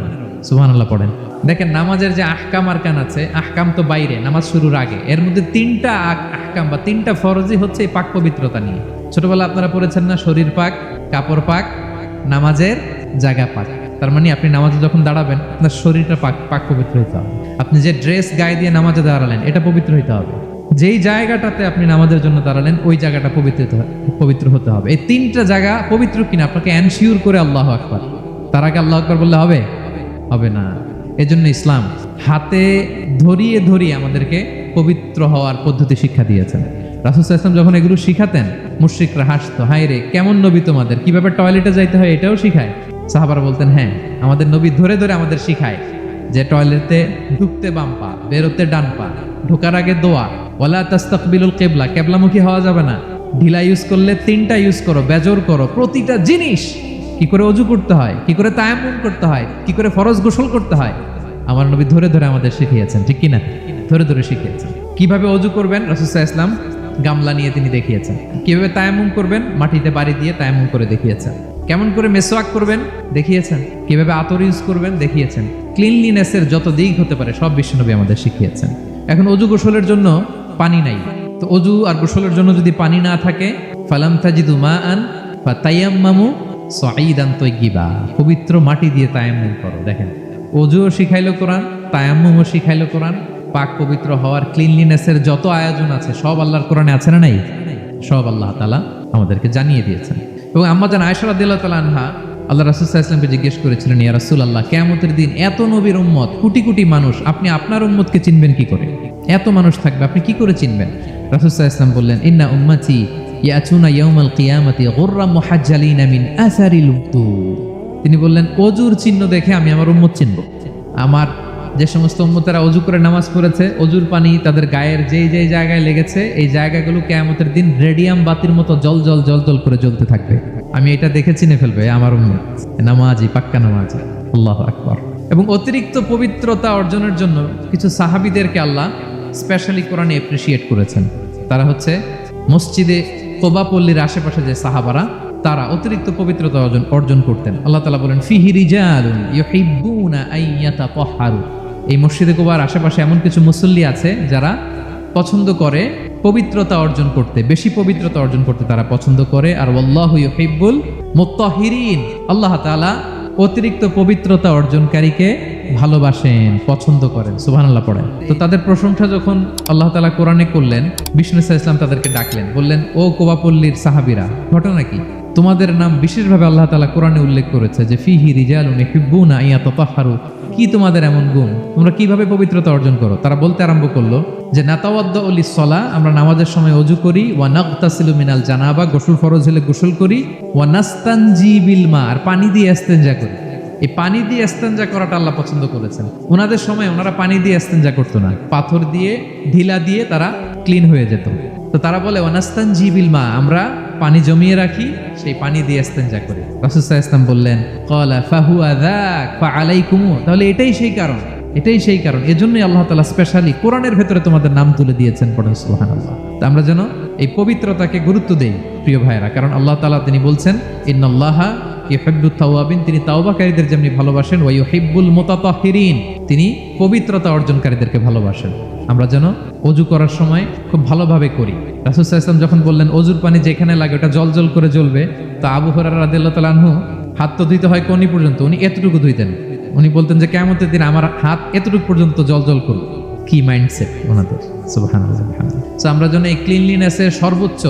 সুবহানাল্লাহ পড়েন। দেখেন নামাজের যে আহকাম আরকান আছে, আহকাম তো বাইরে, নামাজ শুরুর আগে। এর মধ্যে 3টা আহকাম বা 3টা ফরজই হচ্ছে এই পাক পবিত্রতা নিয়ে। ছোটবেলা আপনারা পড়েছেন না, শরীর পাক, কাপড় পাক, নামাজের জায়গা পাক। তার মানে আপনি নামাজে যখন দাঁড়াবেন, আপনার শরীরটা পাক পবিত্র হইতে হবে। আপনি যে ড্রেস গায়ে দিয়ে নামাজে দাঁড়ালেন, এটা পবিত্র হইতে হবে। যেই জায়গাটাতে আপনি নামাজের জন্য দাঁড়ালেন, ওই জায়গাটা পবিত্র হতে হবে। এই 3টা জায়গা পবিত্র কিনা আপনাকে এনশিওর করে আল্লাহু আকবার। তার আগে আল্লাহু আকবার বললে হবে? হবে না। এজন্য ইসলাম হাতে ধরিয়ে ধরিয়ে আমাদেরকে পবিত্র হওয়ার পদ্ধতি শিক্ষা দিয়েছেন। রাসূল সাল্লাল্লাহু আলাইহি ওয়াসাল্লাম যখন এগুলো শিখাতেন, মুশরিকরা হাসতো, হায় রে কেমন নবী তোমাদের, কিভাবে টয়লেটে যাইতে হয় এটাও শিখায়। সাহাবারা বলতেন, হ্যাঁ আমাদের নবী ধরে ধরে আমাদের শিখায় যে টয়লেটে ঢুকতে বাম পা, বেরোতে ডান পা, ঢোকার আগে দোয়া, ওয়ালা তাস্তাকবিলুল কিবলা, কিবলামুখী হওয়া যাবে না, ঢিলা ইউজ করলে 3টা ইউজ করো, বেজর করো, প্রতিটা জিনিস, কি করে ওযু করতে হয়, কি করে তায়াম্মুম করতে হয়, কি করে ফরজ গোসল করতে হয়, আমার নবী ধরে ধরে আমাদের শিখিয়েছেন, ঠিক কিনা? ধরে ধরে শিখিয়েছেন। কিভাবে ওযু করবেন, রাসূল সাল্লাল্লাহু আলাইহি ওয়াসাল্লাম গামলা নিয়ে তিনি দেখিয়েছেন। কিভাবে তায়াম্মুম করবেন, মাটিতে বাড়ি দিয়ে তায়াম্মুম করে দেখিয়েছেন। কেমন করে মেসওয়াক করবেন দেখিয়েছেন। কিভাবে আতর ইউজ করবেন দেখিয়েছেন। ক্লিনলিনেসের যত দিক হতে পারে সব বিশ্বনবী আমাদের শিখিয়েছেন। এখন ওযু গোসলের জন্য পানি নাই, তো ওযু আর গোসলের জন্য যদি পানি না থাকে, ফালাম তাজিদু মাআন ফাতায়াম্মামু সাঈদান তাইয়্যিবা, পবিত্র মাটি দিয়ে তায়াম্মুম করো। দেখেন, ওযুও শিখাইলো কোরআন, তায়াম্মুমও শিখাইলো কোরআন। পাক পবিত্র হওয়ার, ক্লিনলিনেসের যত আয়োজন আছে সব আল্লাহর কোরআনে আছে না নাই? সব আল্লাহ তাআলা আমাদেরকে জানিয়ে দিয়েছেন। এবং আম্মা জান আয়েশা রাদিয়াল্লাহু তাআলা আনহা আল্লাহ রাসূল সাল্লাল্লাহু আলাইহি ওয়াসাল্লামকে জিজ্ঞেস করেছিলেন, ইয়া রাসূলুল্লাহ, কিয়ামতের দিন এত নবীর উম্মত, কোটি কোটি মানুষ, আপনি আপনার উম্মতকে চিনবেন কি করে? এত মানুষ থাকবে, আপনি কি করে চিনবেন? রাসূল সাল্লাল্লাহু আলাইহি ওয়াসাল্লাম বললেন, ইন্না উম্মতি ইয়াতুনা ইয়াউমাল কিয়ামাতি গুররাম মুহাজ্জালিনা মিন আসারিল উযু। তিনি বললেন, ওযুর চিহ্ন দেখে আমি আমার উম্মত চিনব। আমার যে সমস্ত উম্মতেরা ওযু করে নামাজ পড়েছে, ওযুর পানি তাদের গায়ের যেই যেই জায়গায় লেগেছে, এই জায়গাগুলো কিয়ামতের দিন রেডিয়াম বাতির মতো জল জল জল জল করে জ্বলতে থাকবে। আমি এটা দেখে চিনে ফেলবে আমার উম্মত, নামাজি, পাক্কা নামাজি। আল্লাহু আকবার। এবং অতিরিক্ত পবিত্রতা অর্জনের জন্য কিছু সাহাবীদেরকে আল্লাহ স্পেশালি কোরআনে অ্যাপ্রিশিয়েট করেছেন। তারা হচ্ছে মসজিদে কুবা পল্লীর আশেপাশে যে সাহাবারা, তারা অতিরিক্ত পবিত্রতা অর্জন করতেন। আল্লাহ তাআলা বলেন, ফিহি রিজালুন ইউহিব্বুনা আইয়াতাতাহহারু, এই মসজিদে কুবার আশেপাশে এমন কিছু মুসল্লি আছে যারা পছন্দ করে পবিত্রতা অর্জন করতে, বেশি পবিত্রতা অর্জন করতে তারা পছন্দ করে। আর ওয়াল্লাহু ইউহিব্বুল মুত্তাহিরিন, আল্লাহ তাআলা অতিরিক্ত পবিত্রতা অর্জনকারীকে ভালোবাসেন, পছন্দ করেন। সুবহানাল্লাহ পড়েন। তো তাদের প্রশংসা যখন আল্লাহ তাআলা কোরআনে করলেন, বিষ্ণু সাল্লাল্লাহু আলাইহি ওয়াসাল্লাম তাদেরকে ডাকলেন, বললেন, ও কোবাপল্লীর সাহাবীরা, ঘটনা কি? তোমাদের নাম বিশেষভাবে আল্লাহ তাআলা কোরআনে উল্লেখ করেছে যে ফিহি রিজালুন ইউহিব্বুনা আন ইয়াতাতাহহারু। কি তোমাদের এমন গুণ? তোমরা কিভাবে পবিত্রতা অর্জন করো? তারা বলতে আরম্ভ করলো যে নাতাওয়াদ্দাউ লিস-সালাহ, আমরা নামাজের সময় ওযু করি, ওয়া নাগতাসিলু মিনাল জানাবা, গোসল ফরজ হলে গোসল করি, ওয়া নাস্তানজি বিল মা, আর পানি দিয়ে ইস্তেনজা করি। এই পানি দিয়ে ইস্তেনজা করাটা আল্লাহ পছন্দ করেছেন। ওনাদের সময় ওনারা পানি দিয়ে ইস্তেনজা করতো না, পাথর দিয়ে, ঢিলা দিয়ে তারা ক্লিন হয়ে যেত। তো তারা বলে ওয়ানাস্তানজি বিল মা, আমরা পানি জমিয়ে রাখি, সেই পানি দিয়ে ইস্তেনজা করি। রাসূল সাল্লাল্লাহু আলাইহি ওয়াসাল্লাম বললেন, ক্বালা ফাহুয়া যাক ফাআলাইকুম, তাহলে এটাই সেই কারণ, এটাই সেই কারণ, এজন্যই আল্লাহ তাআলা স্পেশালি কোরআনের ভেতরে তোমাদের নাম তুলে দিয়েছেন। পড়েন সুবহানাল্লাহ। তো আমরা যেন এই পবিত্রতাকে গুরুত্ব দেই প্রিয় ভাইরা, কারণ আল্লাহ তাআলা তিনি বলছেন ইন্নাল্লাহা ইউহিব্বুত তাওয়াবিন, তিনি তাওবাকারীদের যেমনি ভালোবাসেন, ওয়া ইউহিব্বুল মুতাতাহহিরিন, তিনি পবিত্রতা অর্জনকারীদেরকে ভালোবাসেন। আমরা যেন অজু করার সময় খুব ভালোভাবে করি। রাসূল সাল্লাল্লাহু আলাইহি ওয়াসাল্লাম যখন বললেন অজুর পানি যেখানে লাগে ওটা জল করে জ্বলবে, তা আবু হুরায়রা রাদিয়াল্লাহু তাআলা আনহু হাত তো ধুইতে হয় কোনি পর্যন্ত, উনি এতটুকু ধুইতেন। উনি বলতেন যে কিয়ামতের দিন আমার হাত এতটুকু পর্যন্ত জল করবে। কি মাইন্ডসেট ওনাদের, সুবহানাল্লাহ। সো আমরা যেন এই ক্লিনলিনেসের সর্বোচ্চ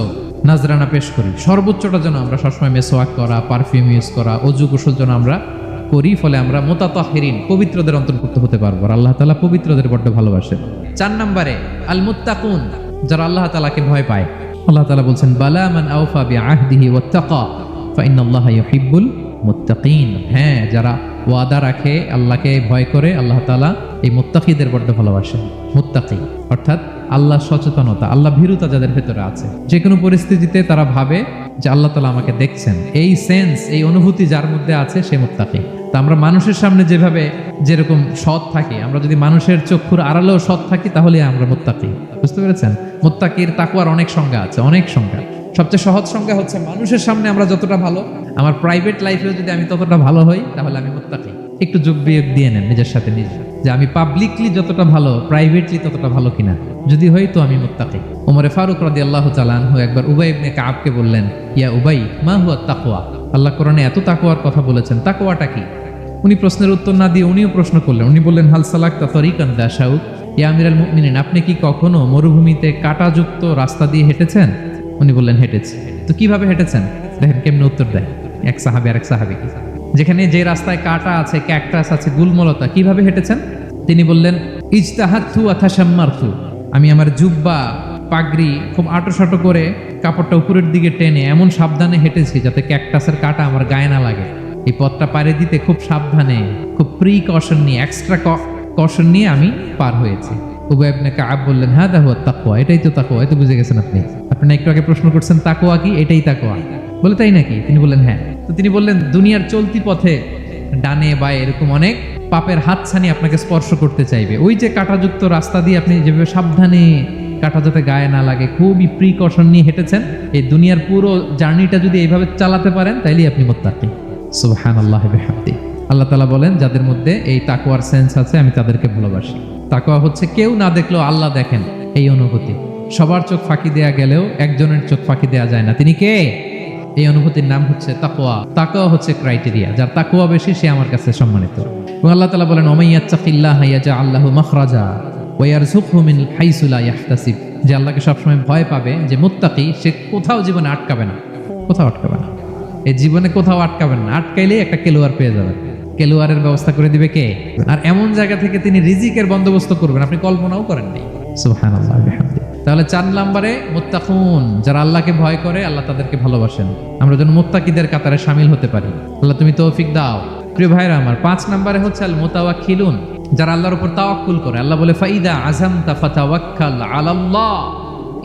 নাজরানা পেশ করি, সর্বোচ্চটা যেন আমরা সবসময় মেসওয়াক করা, পারফিউম ইউজ করা, অজু গোসল যেন আমরা করি, ফলে আমরা মুতাতাহহিরিন, পবিত্রদের অন্তর্ভুক্ত হতে পারবো। আর আল্লাহ তাআলা পবিত্রদের বড্ড ভালোবাসেন। 4 নম্বরে আল মুত্তাকুন, যারা আল্লাহ তাআলাকে ভয় পায়। আল্লাহ তাআলা বলছেন বালা মান আওফা বিআহদিহি ওয়াত্তাকা ফা ইন্নাল্লাহা ইউহিব্বুল মুত্তাকিন। হ্যাঁ, যারা ওয়াদা রাখে, আল্লাহকে ভয় করে, আল্লাহ তাআলা এই মুত্তাকিদের বড্ড ভালোবাসেন। মুত্তাকি অর্থাৎ আল্লাহ সচেতনতা, আল্লাহ ভীরুতা যাদের ভেতরে আছে, যে কোনো পরিস্থিতিতে তারা ভাবে যে আল্লাহ তাআলা আমাকে দেখছেন, এই সেন্স, এই অনুভূতি যার মধ্যে আছে সে মুত্তাকি। তা আমরা মানুষের সামনে যেভাবে যেরকম সৎ থাকি, আমরা যদি মানুষের চক্ষুর আড়ালেও সৎ থাকি, তাহলে আমরা মুত্তাকি। বুঝতে পেরেছেন? মুত্তাকির তাকওয়ার অনেক সংজ্ঞা আছে, অনেক সংজ্ঞা। সবচেয়ে সহজ সংজ্ঞা হচ্ছে মানুষের সামনে আমরা যতটা ভালো, আমার প্রাইভেট লাইফেও যদি আমি ততটা ভালো হই, তাহলে আমি মুত্তাকি। একটু যোগ বিয়োগ দিয়ে নেন নিজের সাথে নিজে, যে আমি পাবলিকলি যতটা ভালো, প্রাইভেটলি ততটা ভালো কিনা। যদি হই তো আমি মুত্তাকি। ওমরে ফারুক রাদিয়াল্লাহু তাআলা আনহু একবার উবাই ইবনে কাবকে বললেন, ইয়া উবাই মা হুয়া তাকওয়া, আল্লাহ কোরআনে এত তাকওয়ার কথা বলেছেন, তাকওয়াটা কি? উনি প্রশ্নের উত্তর না দিয়ে উনিও প্রশ্ন করলেন। উনি বললেন, হাল সালাকতা তরিকান দা শাউক, ইয়া আমিরাল মুমিনিন, আপনি কি কখনো মরুভূমিতে কাঁটাযুক্ত রাস্তা দিয়ে হেঁটেছেন? উনি বললেন, হেঁটেছি। তো কিভাবে হেঁটেছেন? দেখেন কেমনে উত্তর দেয় এক সাহাবী আর এক সাহাবীকে। যেখানে যে রাস্তায় কাঁটা আছে, ক্যাকটাস আছে, গুলমলতা, কিভাবে হেঁটেছেন? তিনি বললেন, ইজতাহাদতু ওয়া তাশাম্মারতু, আমি আমার জুব্বা, পাগড়ি খুব আঁটো করে কাপড়টা উপরের দিকে টেনে এমন সাবধানে হেঁটেছি যাতে ক্যাকটাসের কাঁটা আমার গায়ে না লাগে। এই পথটা পাড়ি দিতে খুব সাবধানে, খুব প্রিকশন নিয়ে, এক্সট্রা কশন নিয়ে আমি পার হয়েছি। উবাই ইবনে কাব বললেন, হাদা হুয়া তাকওয়া, এটাই তো তাকওয়া। এই তো বুঝে গেছেন আপনি। আপনি একটু আগে প্রশ্ন করছেন তাকওয়া কি, এটাই তাকওয়া। বলে তাই নাকি? তিনি বললেন হ্যাঁ। তো তিনি বললেন, দুনিয়ার চলতি পথে ডানে বায়ে এরকম অনেক পাপের হাতছানি আপনাকে স্পর্শ করতে চাইবে। ওই যে কাঁটাযুক্ত রাস্তা দিয়ে আপনি যেভাবে সাবধানে, কাঁটা যাতে গায়ে না লাগে, খুবই প্রিকশন নিয়ে হেঁটেছেন, এই দুনিয়ার পুরো জার্নিটা যদি এইভাবে চালাতে পারেন, তাইলেই আপনি মুত্তাকি। সুবহানাল্লাহ বিহামদিহি। আল্লাহ তাআলা বলেন, যাদের মধ্যে এই তাকওয়ার সেন্স আছে আমি তাদেরকে ভালোবাসি। তাকওয়া হচ্ছে কেউ না দেখলেও আল্লাহ দেখেন, এই অনুভূতি। সবার চোখ ফাঁকি দেয়া গেলেও একজনের চোখ ফাঁকি দেয়া যায় না। তিনি কে? এই অনুভূতির নাম হচ্ছে তাকওয়া। তাকওয়া হচ্ছে ক্রাইটেরিয়া, যার তাকওয়া বেশি সে আমার কাছে সম্মানিত। এবং আল্লাহ তাআলা বলেন, ওমাইয়াত্তাকিল্লাহা ইয়াজআল লাহু মাখরাজা ওয়া ইয়ারযুকহু মিন হাইসু লা ইয়াহতাসিব, যে আল্লাহকে সবসময় ভয় পাবে, যে মুত্তাকি, সে কোথাও জীবনে আটকাবে না, কোথাও আটকাবে না। এই জীবনে কোথাও আটকাবেন না, আটকাইলেই একটা কেলোয়ার পেয়ে যাবেন। কেলোয়ারের ব্যবস্থা করে দিবে কে? আর এমন জায়গা থেকে তিনি রিজিকের বন্দোবস্ত করবেন আপনি কল্পনাও করেন নাই। সুবহানাল্লাহ বিহামদিহি। তাহলে 4 নম্বরে মুত্তাকুন, যারা আল্লাহকে ভয় করে, আল্লাহ তাদেরকে ভালোবাসেন। আমরা যেন মুত্তাকিদের কাতারে শামিল হতে পারি। আল্লাহ তুমি তৌফিক দাও। প্রিয় ভাইরা আমার, 5 নম্বরে হচ্ছে আল মুতাওয়াক্কিলুন, যারা আল্লাহর উপর তাওয়াক্কুল করে। আল্লাহ বলে, ফাইদা আযামতা ফাতাওয়াক্কাল আলাল্লাহ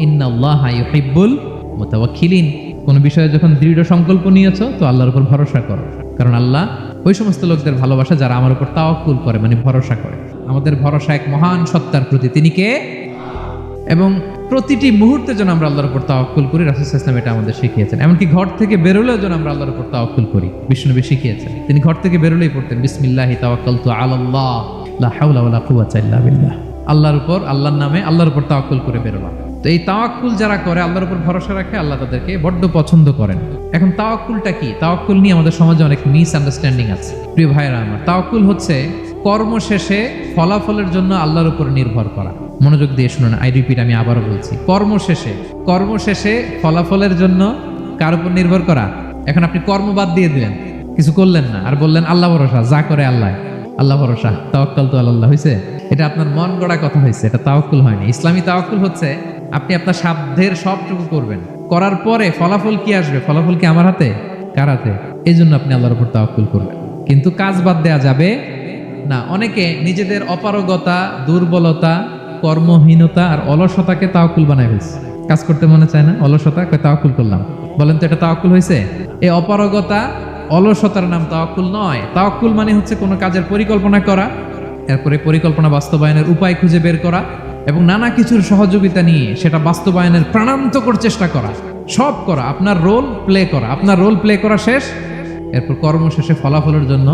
ইন্নাল্লাহা ইউহিব্বুল মুতাওয়াক্কিলিন। কোন বিষয়ে যখন দৃঢ় সংকল্প নিয়েছো, তো আল্লাহর উপর ভরসা করো, কারণ আল্লাহ ওই সমস্ত লোকদের ভালোবাসা যারা আমার উপর তাওয়াক্কুল করে, মানে ভরসা করে। আমাদের ভরসা এক মহান সত্তার প্রতি, তিনি কে? এবং প্রতিটি মুহূর্তে যেন আমরা আল্লাহর উপর তাওয়াক্কুল করি। রাসূল সাল্লাল্লাহু আলাইহি ওয়াসাল্লাম এটা আমাদের শিখিয়েছেন। এমনকি ঘর থেকে বেরোলেও যেন আমরা আল্লাহর উপর তাওয়াক্কুল করি, বিশ্বনবী শিখিয়েছেন। তিনি ঘর থেকে বেরোলেই পড়তেন, বিসমিল্লাহি তাওয়াক্কালতু আলাল্লাহ লা হাওলা ওয়ালা কুওয়াতা ইল্লা বিল্লাহ। আল্লাহর উপর, আল্লাহর নামে, আল্লাহর উপর তাওয়াক্কুল করে বেরোলাম। তো এই তাওয়াক্কুল যারা করে, আল্লাহর উপর ভরসা রাখে, আল্লাহ তাদেরকে বড্ড পছন্দ করেন। এখন তাওয়াক্কুলটা কি? তাওয়াক্কুল নিয়ে আমাদের সমাজে অনেক মিসআন্ডারস্ট্যান্ডিং আছে। প্রিয় ভাইরা আমার, তাওয়াক্কুল হচ্ছে কর্ম শেষে ফলাফলের জন্য আল্লাহর উপর নির্ভর করা। মনোযোগ দিয়ে শুনুন, আই রিপিট, আমি আবারও বলছি, কর্ম শেষে ফলাফলের জন্য কার উপর নির্ভর করা। এখন আপনি কর্ম বাদ দিয়ে দিলেন, কিছু করলেন না, আর বললেন আল্লাহ ভরসা, যা করে আল্লাহ ভরসা, তাওয়াক্কাল তো আল্লাহ হয়েছে। এটা আপনার মন গড়া কথা হয়েছে, এটা তাওয়াক্কুল হয়নি। ইসলামী তাওয়াক্কুল হচ্ছে আপনি আপনার সাধ্যের সবটুকু করবেন, করার পরে ফলাফল কি আসবে, ফলাফল কি আমার হাতে, কার হাতে, এই জন্য আপনি আল্লাহর উপর তাওয়াক্কুল করবেন। কিন্তু কাজ বাদ দেওয়া যাবে না। অনেকে নিজেদের অপারগতা, দুর্বলতা, কর্মহীনতা আর অলসতাকে তাওয়াক্কুল বানায় ফেলছে। কাজ করতে মনে চায় না, অলসতা, তাওয়াক্কুল করলাম। বলেন তো এটা তাওয়াক্কুল হয়েছে? এই অপারগতা, অলসতার নাম তাওয়াক্কুল নয়। তাওয়াক্কুল মানে হচ্ছে কোনো কাজের পরিকল্পনা করা, এরপরে পরিকল্পনা বাস্তবায়নের উপায় খুঁজে বের করা এবং নানা কিছুর সহযোগিতা নিয়ে সেটা বাস্তবায়নের প্রাণান্তকর চেষ্টা করা, সব করা, আপনার রোল প্লে করা। আপনার রোল প্লে করা শেষ, এরপর কর্ম শেষে ফলাফলের জন্য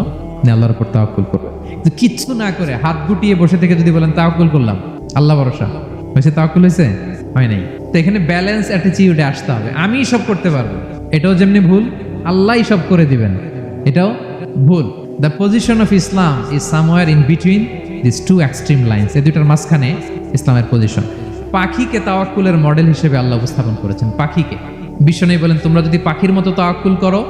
আল্লাহর উপর তাওয়াক্কুল করবে। কিন্তু কিচ্ছু না করে হাত গুটিয়ে বসে থেকে যদি বলেন তাওয়াক্কুল করলাম, আল্লাহ ভরসা, হয়েছে? তাওয়াক্কুল হয়েছে? হয় নাই। তো এখানে ব্যালেন্স অ্যাটিটিউডে আসতে হবে। আমি সব করতে পারবো, এটাও যেমনি ভুল, আল্লাহই সব করে দিবেন, এটাও ভুল। The position of Islam is somewhere in between this two extreme lines. এই দুটার মাঝখানে ইসলামের পজিশন। পাখিকে তাওয়াক্কুলের মডেল হিসেবে আল্লাহ উপস্থাপন করেছেন। পাখিকে বিশ্বনবী বলেন, তোমরা যদি পাখির মতো তাওয়াক্কুল করো,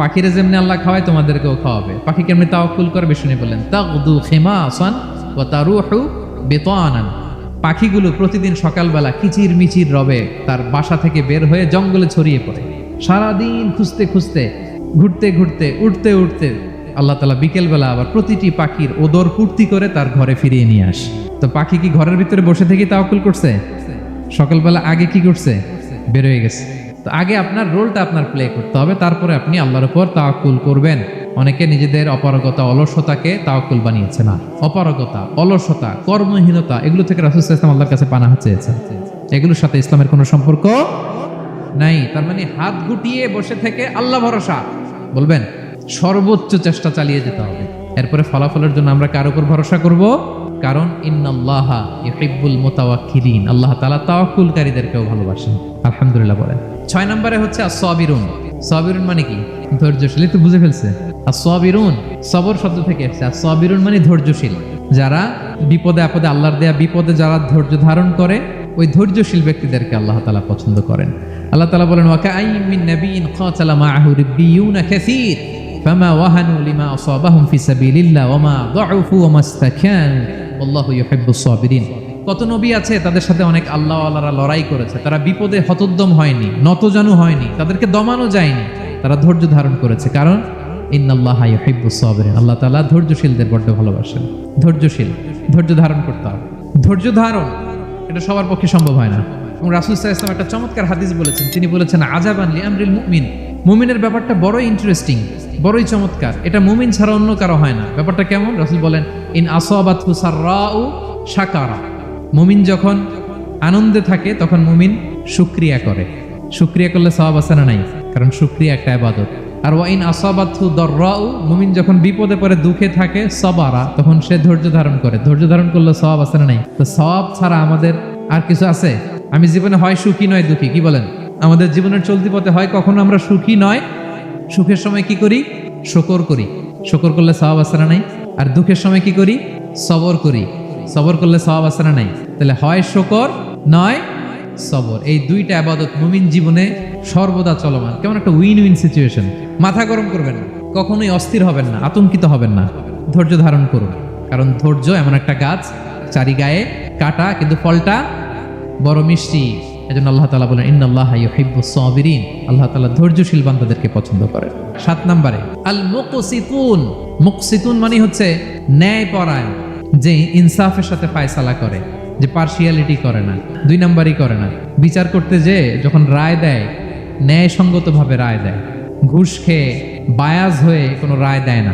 পাখিরে যেমনি আল্লাহ খাওয়ায় তোমাদেরকেও খাওয়াবে। পাখি কেমনি তাওয়াক্কুল করে? বিশ্বনবী বলেন, তাগদু খিমাসান ওয়া তারুহু বিতানান। পাখিগুলো প্রতিদিন সকালবেলা কিচির মিচির রবে তার বাসা থেকে বের হয়ে জঙ্গলে ছড়িয়ে পড়ে। সারাদিন খুঁজতে খুঁজতে, ঘুরতে ঘুরতে, উঠতে উঠতে আল্লাহ তাআলা বিকেলবেলা আবার প্রতিটি পাখির ওদর পূর্তি করে তার ঘরে ফিরিয়ে নিয়ে আসে। তো পাখি কি ঘরের ভিতরে বসে থেকে তাওয়াক্কুল করছে? সকালবেলা আগে কি করছে? বের হয়ে গেছে। তো আগে আপনার রোলটা আপনার প্লে করতে হবে, তারপরে আপনি আল্লাহর উপর তাওয়াক্কুল করবেন। অনেকে নিজেদের অপারগতা, অলসতাকে তাওয়াক্কুল বানিয়েছে। না, অপারগতা, অলসতা, কর্মহীনতা, এগুলো থেকে রাসূল সাল্লাল্লাহু আলাইহি ওয়াসাল্লাম আল্লাহর কাছে পানাহ চেয়েছেন। এগুলোর সাথে ইসলামের কোনো সম্পর্ক নাই। তার মানে হাত গুটিয়ে বসে থেকে আল্লাহ ভরসা বলবেন, সর্বোচ্চ চেষ্টা চালিয়ে যেতে হবে। এরপরে ফলাফলের জন্য আমরা কার উপর ভরসা করব? কারণ ইন্নাল্লাহা ইউহিব্বুল মুতাওয়াক্কিলিন, আল্লাহ তাআলা তাওয়াক্কুলকারীদেরকেও ভালোবাসেন। আলহামদুলিল্লাহ বলেন। 6 নম্বরে হচ্ছে as-সাবিরুন। সাবিরুন মানে কি? ধৈর্যশীল। তো বুঝে ফেলছে। as-সাবিরুন সবর শব্দ থেকে এসেছে। as-সাবিরুন মানে ধৈর্যশীল। যারা বিপদে আপদে, আল্লাহর দেয়া বিপদে যারা ধৈর্য ধারণ করে, ওই ধৈর্যশীল ব্যক্তিদেরকে আল্লাহ তাআলা পছন্দ করেন। আল্লাহ তাআলা বলেন, ওয়া কাআইয়্যিম মিন নাবিয়্যিন ক্বাতালা মা'আহু রিব্বিয়ুনা কাসীর ফামা ওয়াহানু লিমা আসাবাহুম ফি সাবিলিল্লাহ ওয়া মা দাউফু ওয়া মাস্তাকানু আল্লাহু ইউহিব্বুস সাবিরিন। কত নবী আছে, তাদের সাথে অনেক আল্লাহওয়ালারা লড়াই করেছে, তারা বিপদে হতোদ্যম হয়নি, নতজানু হয়নি, তাদেরকে দমানো যায়নি, তারা ধৈর্য ধারণ করেছে। কারণ ইন্নাল্লাহা ইউহিব্বুস সাবিরিন, আল্লাহ তাআলা ধৈর্যশীলদের বড় ভালোবাসেন। ধৈর্যশীল, ধৈর্য ধারণ করতে হবে। ধৈর্য ধারণ এটা সবার পক্ষে সম্ভব হয় না। এবং রাসূল সাল্লাল্লাহু আলাইহি ওয়াসাল্লাম একটা চমৎকার হাদিস বলেছেন। তিনি বলেছেন, আজাবান লি আমরিল মুমিন, মুমিনের ব্যাপারটা বড়ই ইন্টারেস্টিং, বড়ই চমৎকার। এটা মুমিন ছাড়া অন্য কারো হয় না। ব্যাপারটা কেমন? রাসূল বলেন, ইন আসাবাতহু সাররাউ শাকারা। মুমিন যখন আনন্দে থাকে তখন মুমিন শুকরিয়া করে। শুকরিয়া করলে সওয়াব আছে না নাই? কারণ শুকরিয়া একটা ইবাদত। আর ওয়া ইন আসাবাতহু দাররাউ, মুমিন যখন বিপদে পড়ে, দুঃখে থাকে, সাবারা, তখন সে ধৈর্য ধারণ করে। ধৈর্য ধারণ করলে সওয়াব আছে না নাই? তো সওয়াব ছাড়া আমাদের আর কিছু আছে? আমি জীবনে হয় সুখী নয় দুঃখী, কি বলেন? আমাদের জীবনের চলতি পথে হয় কখনো আমরা সুখী নয়, সুখের সময় কি করি? শুকর করি। শুকর করলে সওয়াব আছে না নাই? আর দুঃখের সময় কি করি? সবর করি। সবর করলে সওয়াব আছে না নাই? তাহলে হয় শুকর নয় সবর। এই দুইটা ইবাদত মুমিন জীবনে সর্বদা চলমান। কেমন একটা উইন উইন সিচুয়েশন। মাথা গরম করবেন না, কখনোই অস্থির হবেন না, আতঙ্কিত হবেন না, ধৈর্য ধারণ করুন। কারণ ধৈর্য এমন একটা গাছ, চারি গায়ে কাটা, কিন্তু ফলটা বড় মিষ্টি। এজন্য আল্লাহ তাআলা বলেন, ইন্নাল্লাহা ইউহিব্বুস সাবিরিন, আল্লাহ তাআলা ধৈর্যশীল বান্দাদেরকে পছন্দ করেন। 7 নম্বরে আল মুকসিতুন। মুকসিতুন মানে হচ্ছে ন্যায়পরায়ণ, যে ইনসাফের সাথে ফায়সালা করে, যে পার্শিয়ালিটি করে না, 2 নাম্বারই করে না। বিচার করতে যে যখন রায় দেয়, ন্যায়সঙ্গতভাবে রায় দেয়, ঘুষ খেয়ে বায়াস হয়ে কোনো রায় দেয় না,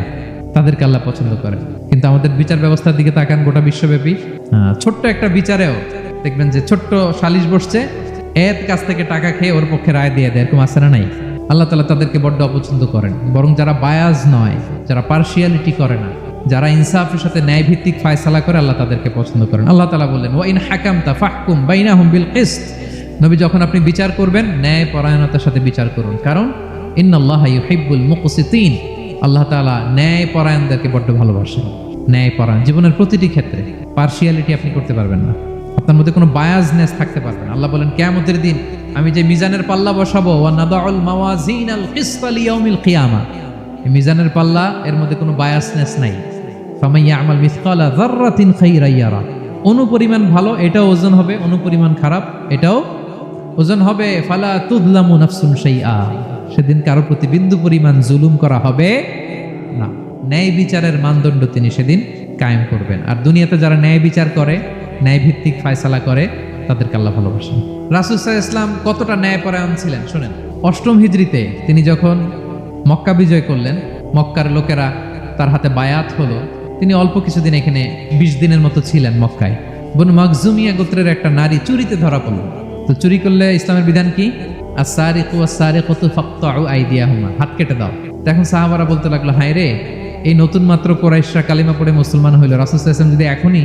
তাদেরকে আল্লাহ পছন্দ করেন। কিন্তু আমাদের বিচার ব্যবস্থার দিকে তাকান, গোটা বিশ্বব্যাপী ছোট্ট একটা বিচারেও দেখবেন যে ছোট্ট সালিশ বসছে, এর কাছ থেকে টাকা খেয়ে ওর পক্ষে রায় দিয়ে দেয়, এরকম আছে না নাই? আল্লাহ তাআলা তাদেরকে বড্ড অপছন্দ করেন। বরং যারা বায়াস নয়, যারা পার্শিয়ালিটি করে না, যারা ইনসাফের সাথে ন্যায় ভিত্তিক ফায়সালা করে, আল্লাহ তাদেরকে পছন্দ করেন। আল্লাহ তাআলা বলেন, ওয়া ইন হাকামতা ফাহকুম বাইনাহুম বিল কিসত নবী যখন আপনি বিচার করবেন ন্যায় পরায়ণতার সাথে বিচার করুন, কারণ ইন্নাল্লাহা ইউহিব্বুল মুকসিতিন, আল্লাহ তাআলা ন্যায় পরায়ণদেরকে বড্ড ভালোবাসেন। ন্যায় পরায়ণ জীবনের প্রতিটি ক্ষেত্রে, পার্শিয়ালিটি আপনি করতে পারবেন না, আপনার মধ্যে কোনো বায়াসনেস থাকতে পারবে না। আল্লাহ বলেন কিয়ামতের দিন আমি যে মিজানের পাল্লা বসাবো, ওয়া নাদাউল মাওয়াজিনাল কিসতা লিয়াউমিল কিয়ামা, এই মিজানের পাল্লা এর মধ্যে কোনো বায়াসনেস নাই। ফামান ইয়ামাল মিসকালা যাররাতিন খাইরান ইয়ারা, অনুপরিমাণ ভালো এটাও ওজন হবে, অনুপরিমাণ খারাপ এটাও ওজন হবে। ফালা তুযলামু নাফসুন শাইআ, সেদিন কারো প্রতি বিন্দু পরিমাণ জুলুম করা হবে না। ন্যায় বিচারের মানদণ্ড তিনি সেদিন কায়েম করবেন। আর দুনিয়াতে যারা ন্যায় বিচার করে, ন্যায় ভিত্তিক ফয়সালা করে, তাদেরকে আল্লাহ ভালোবাসেন। রাসূল সাল্লাল্লাহু আলাইহি ওয়াসাল্লাম কতটা ন্যায়পরায়ণ ছিলেন শুনেন। 8ম হিজরিতে তিনি যখন মক্কা বিজয় করলেন, মক্কার লোকেরা তার হাতে বায়াত হলো, তিনি অল্প কিছুদিন এখানে 20 দিনের মতো ছিলেন মক্কায়। বনু মাখজুমিয়া গোত্রের একটা নারী চুরিতে ধরা পড়ল। তো চুরি করলে ইসলামের বিধান কি? আস-সারিকু ওয়াস-সারিকাতু ফাকতাউ আইদিয়াহুমা, হাত কেটে দাও। তখন সাহাবারা বলতে লাগলো, হায় রে, এই নতুন মাত্র কুরাইশরা কালিমা পড়ে মুসলমান হইল, রাসূল সাল্লাল্লাহু আলাইহি ওয়াসাল্লাম যদি এখনই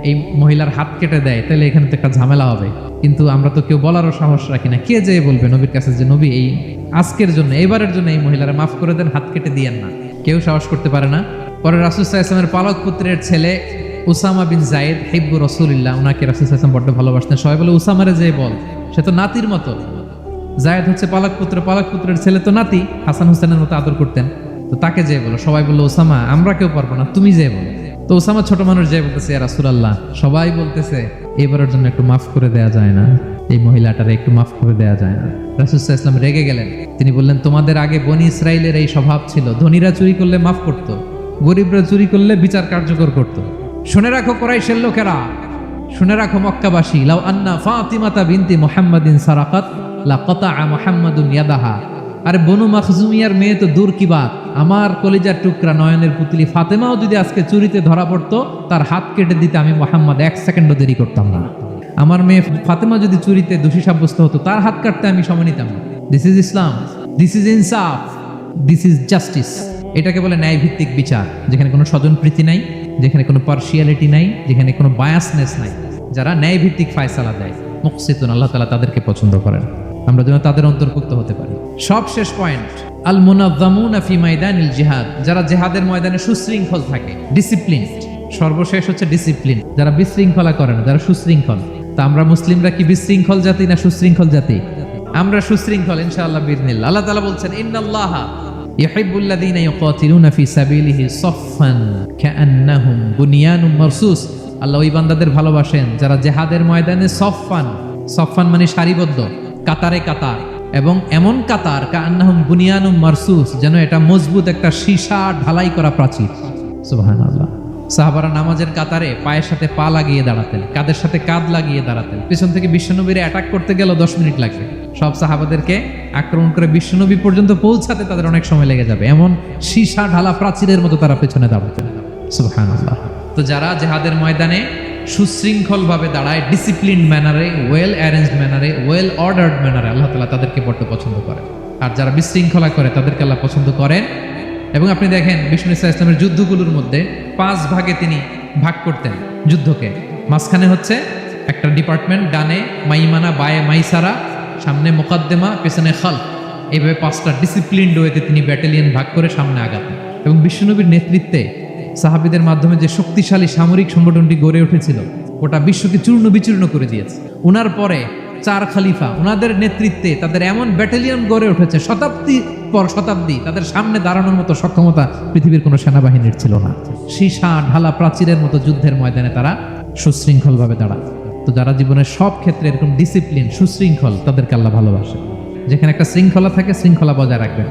এই মহিলার হাত কেটে দেয় তাহলে এখানে তো একটা ঝামেলা হবে। কিন্তু আমরা তো কেউ বলারও সাহস রাখি না। কে যে বলবে নবীর কাছে যে নবী এই আজকের জন্য, এবারের জন্য এই মহিলারা মাফ করে দেন, হাত কেটে দিয়েন না? কেউ সাহস করতে পারে না। পরে রাসূল সাল্লাল্লাহু আলাইহি ওয়াসাল্লামের পালক পুত্রের ছেলে উসামা বিন যায়েদ হিব্বু রাসূলিল্লাহ, ওনাকে রাসূল সাল্লাল্লাহু আলাইহি ওয়াসাল্লাম বড্ড ভালোবাসতেন। সবাই বলে উসামারে যে বল, সে তো নাতির মতো। যায়েদ হচ্ছে পালক পুত্র, পালক পুত্রের ছেলে তো নাতি, হাসান হুসেনের মতো আদর করতেন। তো তাকে যে বলো, সবাই বললো ওসামা আমরা কেউ পারবো না, তুমি যে বলো। তো ওসামা ছোট মানুষ যে বলতেছে, ইয়া রাসূলুল্লাহ, সবাই বলতেছে এবারের জন্য একটু মাফ করে দেয়া যায় না, এই মহিলাটারে একটু মাফ করে দেয়া যায় না? রাসূল সাল্লাল্লাহু আলাইহি ওয়াসাল্লাম রেগে গেলেন। তিনি বললেন, তোমাদের আগে বনি ইসরাইলের এই স্বভাব ছিল, ধনীরা চুরি করলে মাফ করত, গরিবরা চুরি করলে বিচার কার্যকর করত। শুনে রাখো কুরাইশের লোকেরা, শুনে রাখো মক্কাবাসী, লাউ আন্না ফাতিমাতা বিনতি মুহাম্মাদিন সারাকাত লাকাতাআ মুহাম্মাদুন ইয়াদাহা। আরে বনু মাখজুমিয়ার মেয়ে তো দূর কি বাত, আমার কলিজার টুকরা নয়নের পুতলি ফাতেমাও যদি আজকে চুরিতে ধরা পড়তো, তার হাত কেটে দিতে আমি মুহাম্মদ 1 সেকেন্ডও দেরি করতাম না। আমার মেয়ে ফাতেমা যদি চুরিতে দোষী সাব্যস্ত হতো, তার হাত কাটতে আমি সময় নিতাম না। This is Islam, this is ইনসাফ, দিস ইজ জাস্টিস। এটাকে বলে ন্যায় ভিত্তিক বিচার, যেখানে কোনো স্বজনপ্রীতি নাই, যেখানে কোনো পার্শিয়ালিটি নাই, যেখানে কোনো বায়াসনেস নাই। যারা ন্যায় ভিত্তিক ফায়সালা দেয়, মুকসিতুন, আল্লাহ তাআলা তাদেরকে পছন্দ করেন। আমরা যেন তাদের অন্তর্ভুক্ত হতে পারি। সব শেষ পয়েন্ট, আল মুনাজ্জামুনা ফি মাইদানিল জিহাদ, যারা জিহাদের ময়দানে সুশৃঙ্খল থাকে, ডিসিপ্লিন। সর্বশেষ হচ্ছে ডিসিপ্লিন, যারা বিশৃঙ্খলা করে না, যারা সুশৃঙ্খল। তা আমরা মুসলিমরা কি বিশৃঙ্খল জাতি না সুশৃঙ্খল জাতি? আমরা সুশৃঙ্খল ইনশাআল্লাহ বিইذنিল্লাহ। আল্লাহ তাআলা বলছেন, ইন্নাল্লাহা ইউহিব্বুল লাযীনা ইউকাতিলুনা ফি সাবিলিহি সাফফান কাআন্নাহুম বুনিয়ানুম মারসুস। আল্লাহ ওই বান্দাদের ভালোবাসেন যারা জিহাদের ময়দানে সফফান, সফফান মানে সারিবদ্ধ, কাতারে কাতার, এবং এমন কাতার কাআন্নাহুম বুনিয়ানুম মারসুস, যেন এটা মজবুত একটা সীসা ঢালাই করা প্রাচীর। সুবহানাল্লাহ। সাহাবারা নামাজের কাতারে পায়ের সাথে পা লাগিয়ে দাঁড়াতেন, কাঁধের সাথে কাঁধ লাগিয়ে দাঁড়াতেন। পিছন থেকে বিশ্বনবীর অ্যাটাক করতে গেল 10 মিনিট লাগবে। সব সাহাবাদেরকে আক্রমণ করে বিশ্বনবী পর্যন্ত পৌঁছাতে তাদের অনেক সময় লেগে যাবে, এমন সীসা ঢালা প্রাচীরের মতো তারা পেছনে দাঁড়াতেন। সুবহানাল্লাহ। তো যারা জিহাদের ময়দানে সুশৃঙ্খল ভাবে দাঁড়ায়, ডিসিপ্লিন ম্যানারে, ওয়েল অ্যারেঞ্জ ম্যানারে, ওয়েল অর্ডার্ড ম্যানারে, আল্লাহ তাআলা তাদেরকে বড্ড পছন্দ করেন। আর যারা বিশৃঙ্খলা করে তাদেরকে আল্লাহ পছন্দ করেন। এবং আপনি দেখেন বিষ্ণু ইসলামের যুদ্ধগুলোর মধ্যে 5 ভাগে তিনি ভাগ করতেন যুদ্ধকে। মাঝখানে হচ্ছে একটা ডিপার্টমেন্ট, ডানে মাইমানা, বায়ে মাইসারা, সামনে মুকাদ্দেমা, পেছনে খালফ। এইভাবে 5টা ডিসিপ্লিনড ওয়েতে তিনি ব্যাটালিয়ন ভাগ করে সামনে আগাতেন। এবং বিশ্বনবীর নেতৃত্বে সাহাবীদের মাধ্যমে যে শক্তিশালী সামরিক সংগঠনটি গড়ে উঠেছিল, ওটা বিশ্বকে চূর্ণ বিচূর্ণ করে দিয়েছে। ওনার পরে 4 খলিফা, ওনাদের নেতৃত্বে তাদের এমন ব্যাটালিয়ন গড়ে উঠেছে, শতাব্দী পর শতাব্দী তাদের সামনে দাঁড়ানোর মতো সক্ষমতা পৃথিবীর কোনো সেনাবাহিনীর ছিল না। সীসা ঢালা প্রাচীরের মতো যুদ্ধের ময়দানে তারা সুশৃঙ্খল ভাবে দাঁড়ায়। তো যারা জীবনের সব ক্ষেত্রে এরকম ডিসিপ্লিন, সুশৃঙ্খল, তাদেরকে আল্লাহ ভালোবাসে। যেখানে একটা শৃঙ্খলা থাকে, শৃঙ্খলা বজায় রাখবেন।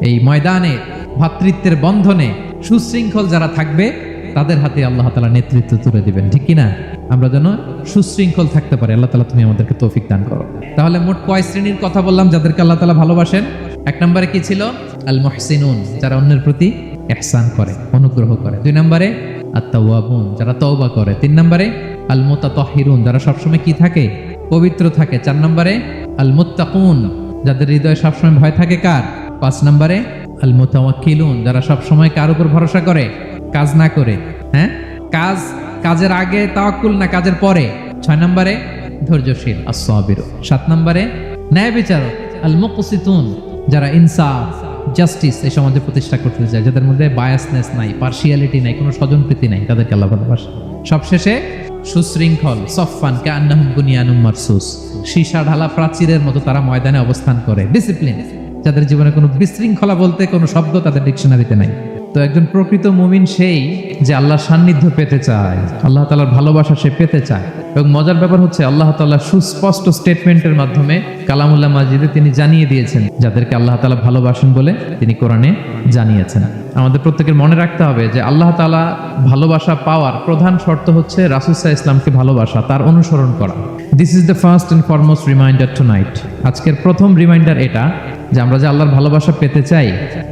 এই ময়দানে ভ্রাতৃত্বের বন্ধনে সুশৃঙ্খল যারা থাকবে, তাদের হাতে আল্লাহ তাআলা নেতৃত্ব তুলে দিবেন, ঠিক কিনা? আমরা যেন সুশৃঙ্খল থাকতে পারি। আল্লাহ তাআলা তুমি আমাদেরকে তৌফিক দান করো। তাহলে মোট কয় শ্রেণীর কথা বললাম যাদেরকে আল্লাহ তাআলা ভালোবাসেন? 1 নম্বরে কি ছিল? আল মুহসিনুন, যারা অন্যের প্রতি ইহসান করে, অনুগ্রহ করে। 2 নম্বরে আত-তাওয়াবুন, যারা তওবা করে। 3 নম্বরে আল মুতাতাহহিরুন, যারা সবসময় কি থাকে? পবিত্র থাকে। 4 নম্বরে আল মুত্তাকুন, যাদের হৃদয়ে সবসময় ভয় থাকে কার? 5 নম্বরে আল মুতাওয়াক্কিলুন, যারা সবসময় কার উপর ভরসা করে, কাজ না করে। হ্যাঁ, কাজের আগে তাওয়াক্কুল না কাজের পরে। 6 নম্বরে ধৈর্যশীল আস-সাবির। 7 নম্বরে ন্যায় বিচারক আল মুকসিতুন, যারা ইনসাফ জাস্টিস এই সমাজে প্রতিষ্ঠা করতে চায়, যাদের মধ্যে বায়াসনেস নাই, পার্সিয়ালিটি নাই, কোনো স্বজনপ্রীতি নাই, তাদেরকে আল্লাহ ভালোবাসে। সবশেষে সুশৃঙ্খল সফফান কান্নাহুম বুনিয়ানুম মারসুস, সীসা ঢালা প্রাচীরের মতো তারা ময়দানে অবস্থান করে। ডিসিপ্লিন, যাদের জীবনে কোনো বিশৃঙ্খলা বলতে কোনো শব্দ তাদের ডিকশনারিতে নাই। তো একজন প্রকৃত মুমিন সেই যে আল্লাহর সান্নিধ্য পেতে চায়, আল্লাহ তাআলার ভালোবাসা সে পেতে চায়। এবং মজার ব্যাপার হচ্ছে আল্লাহ তাআলা সুস্পষ্ট স্টেটমেন্টের মাধ্যমে কালামুল্লাহ মাজিদে তিনি জানিয়ে দিয়েছেন যাদেরকে আল্লাহ তাআলা ভালোবাসেন বলে তিনি কোরআনে জানিয়েছেন। আমাদের প্রত্যেকের মনে রাখতে হবে যে আল্লাহ তাআলা ভালোবাসা পাওয়ার প্রধান শর্ত হচ্ছে রাসূল সাল্লাল্লাহু আলাইহি ইসলামকে ভালোবাসা, তার অনুসরণ করা। This is the first and foremost reminder tonight. আজকের প্রথম রিমাইন্ডার এটা যে আমরা যে আল্লাহর ভালোবাসা পেতে চাই,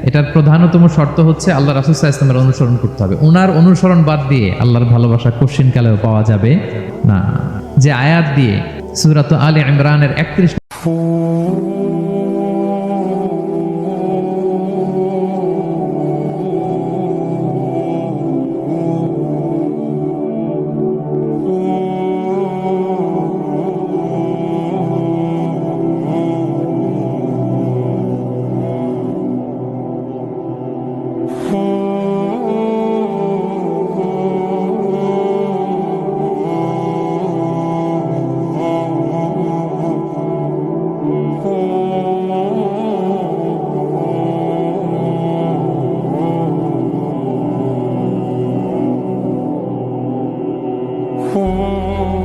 এটার প্রধানতম শর্ত হচ্ছে আল্লাহ রাসূল সাল্লাল্লাহু আলাইহি ইসলামের অনুসরণ করতে হবে। ওনার অনুসরণ বাদ দিয়ে আল্লাহর ভালোবাসা কোশ্চিনকালেও পাওয়া যাবে না। যে আয়াত দিয়ে সূরা আলে ইমরানের 31 Oh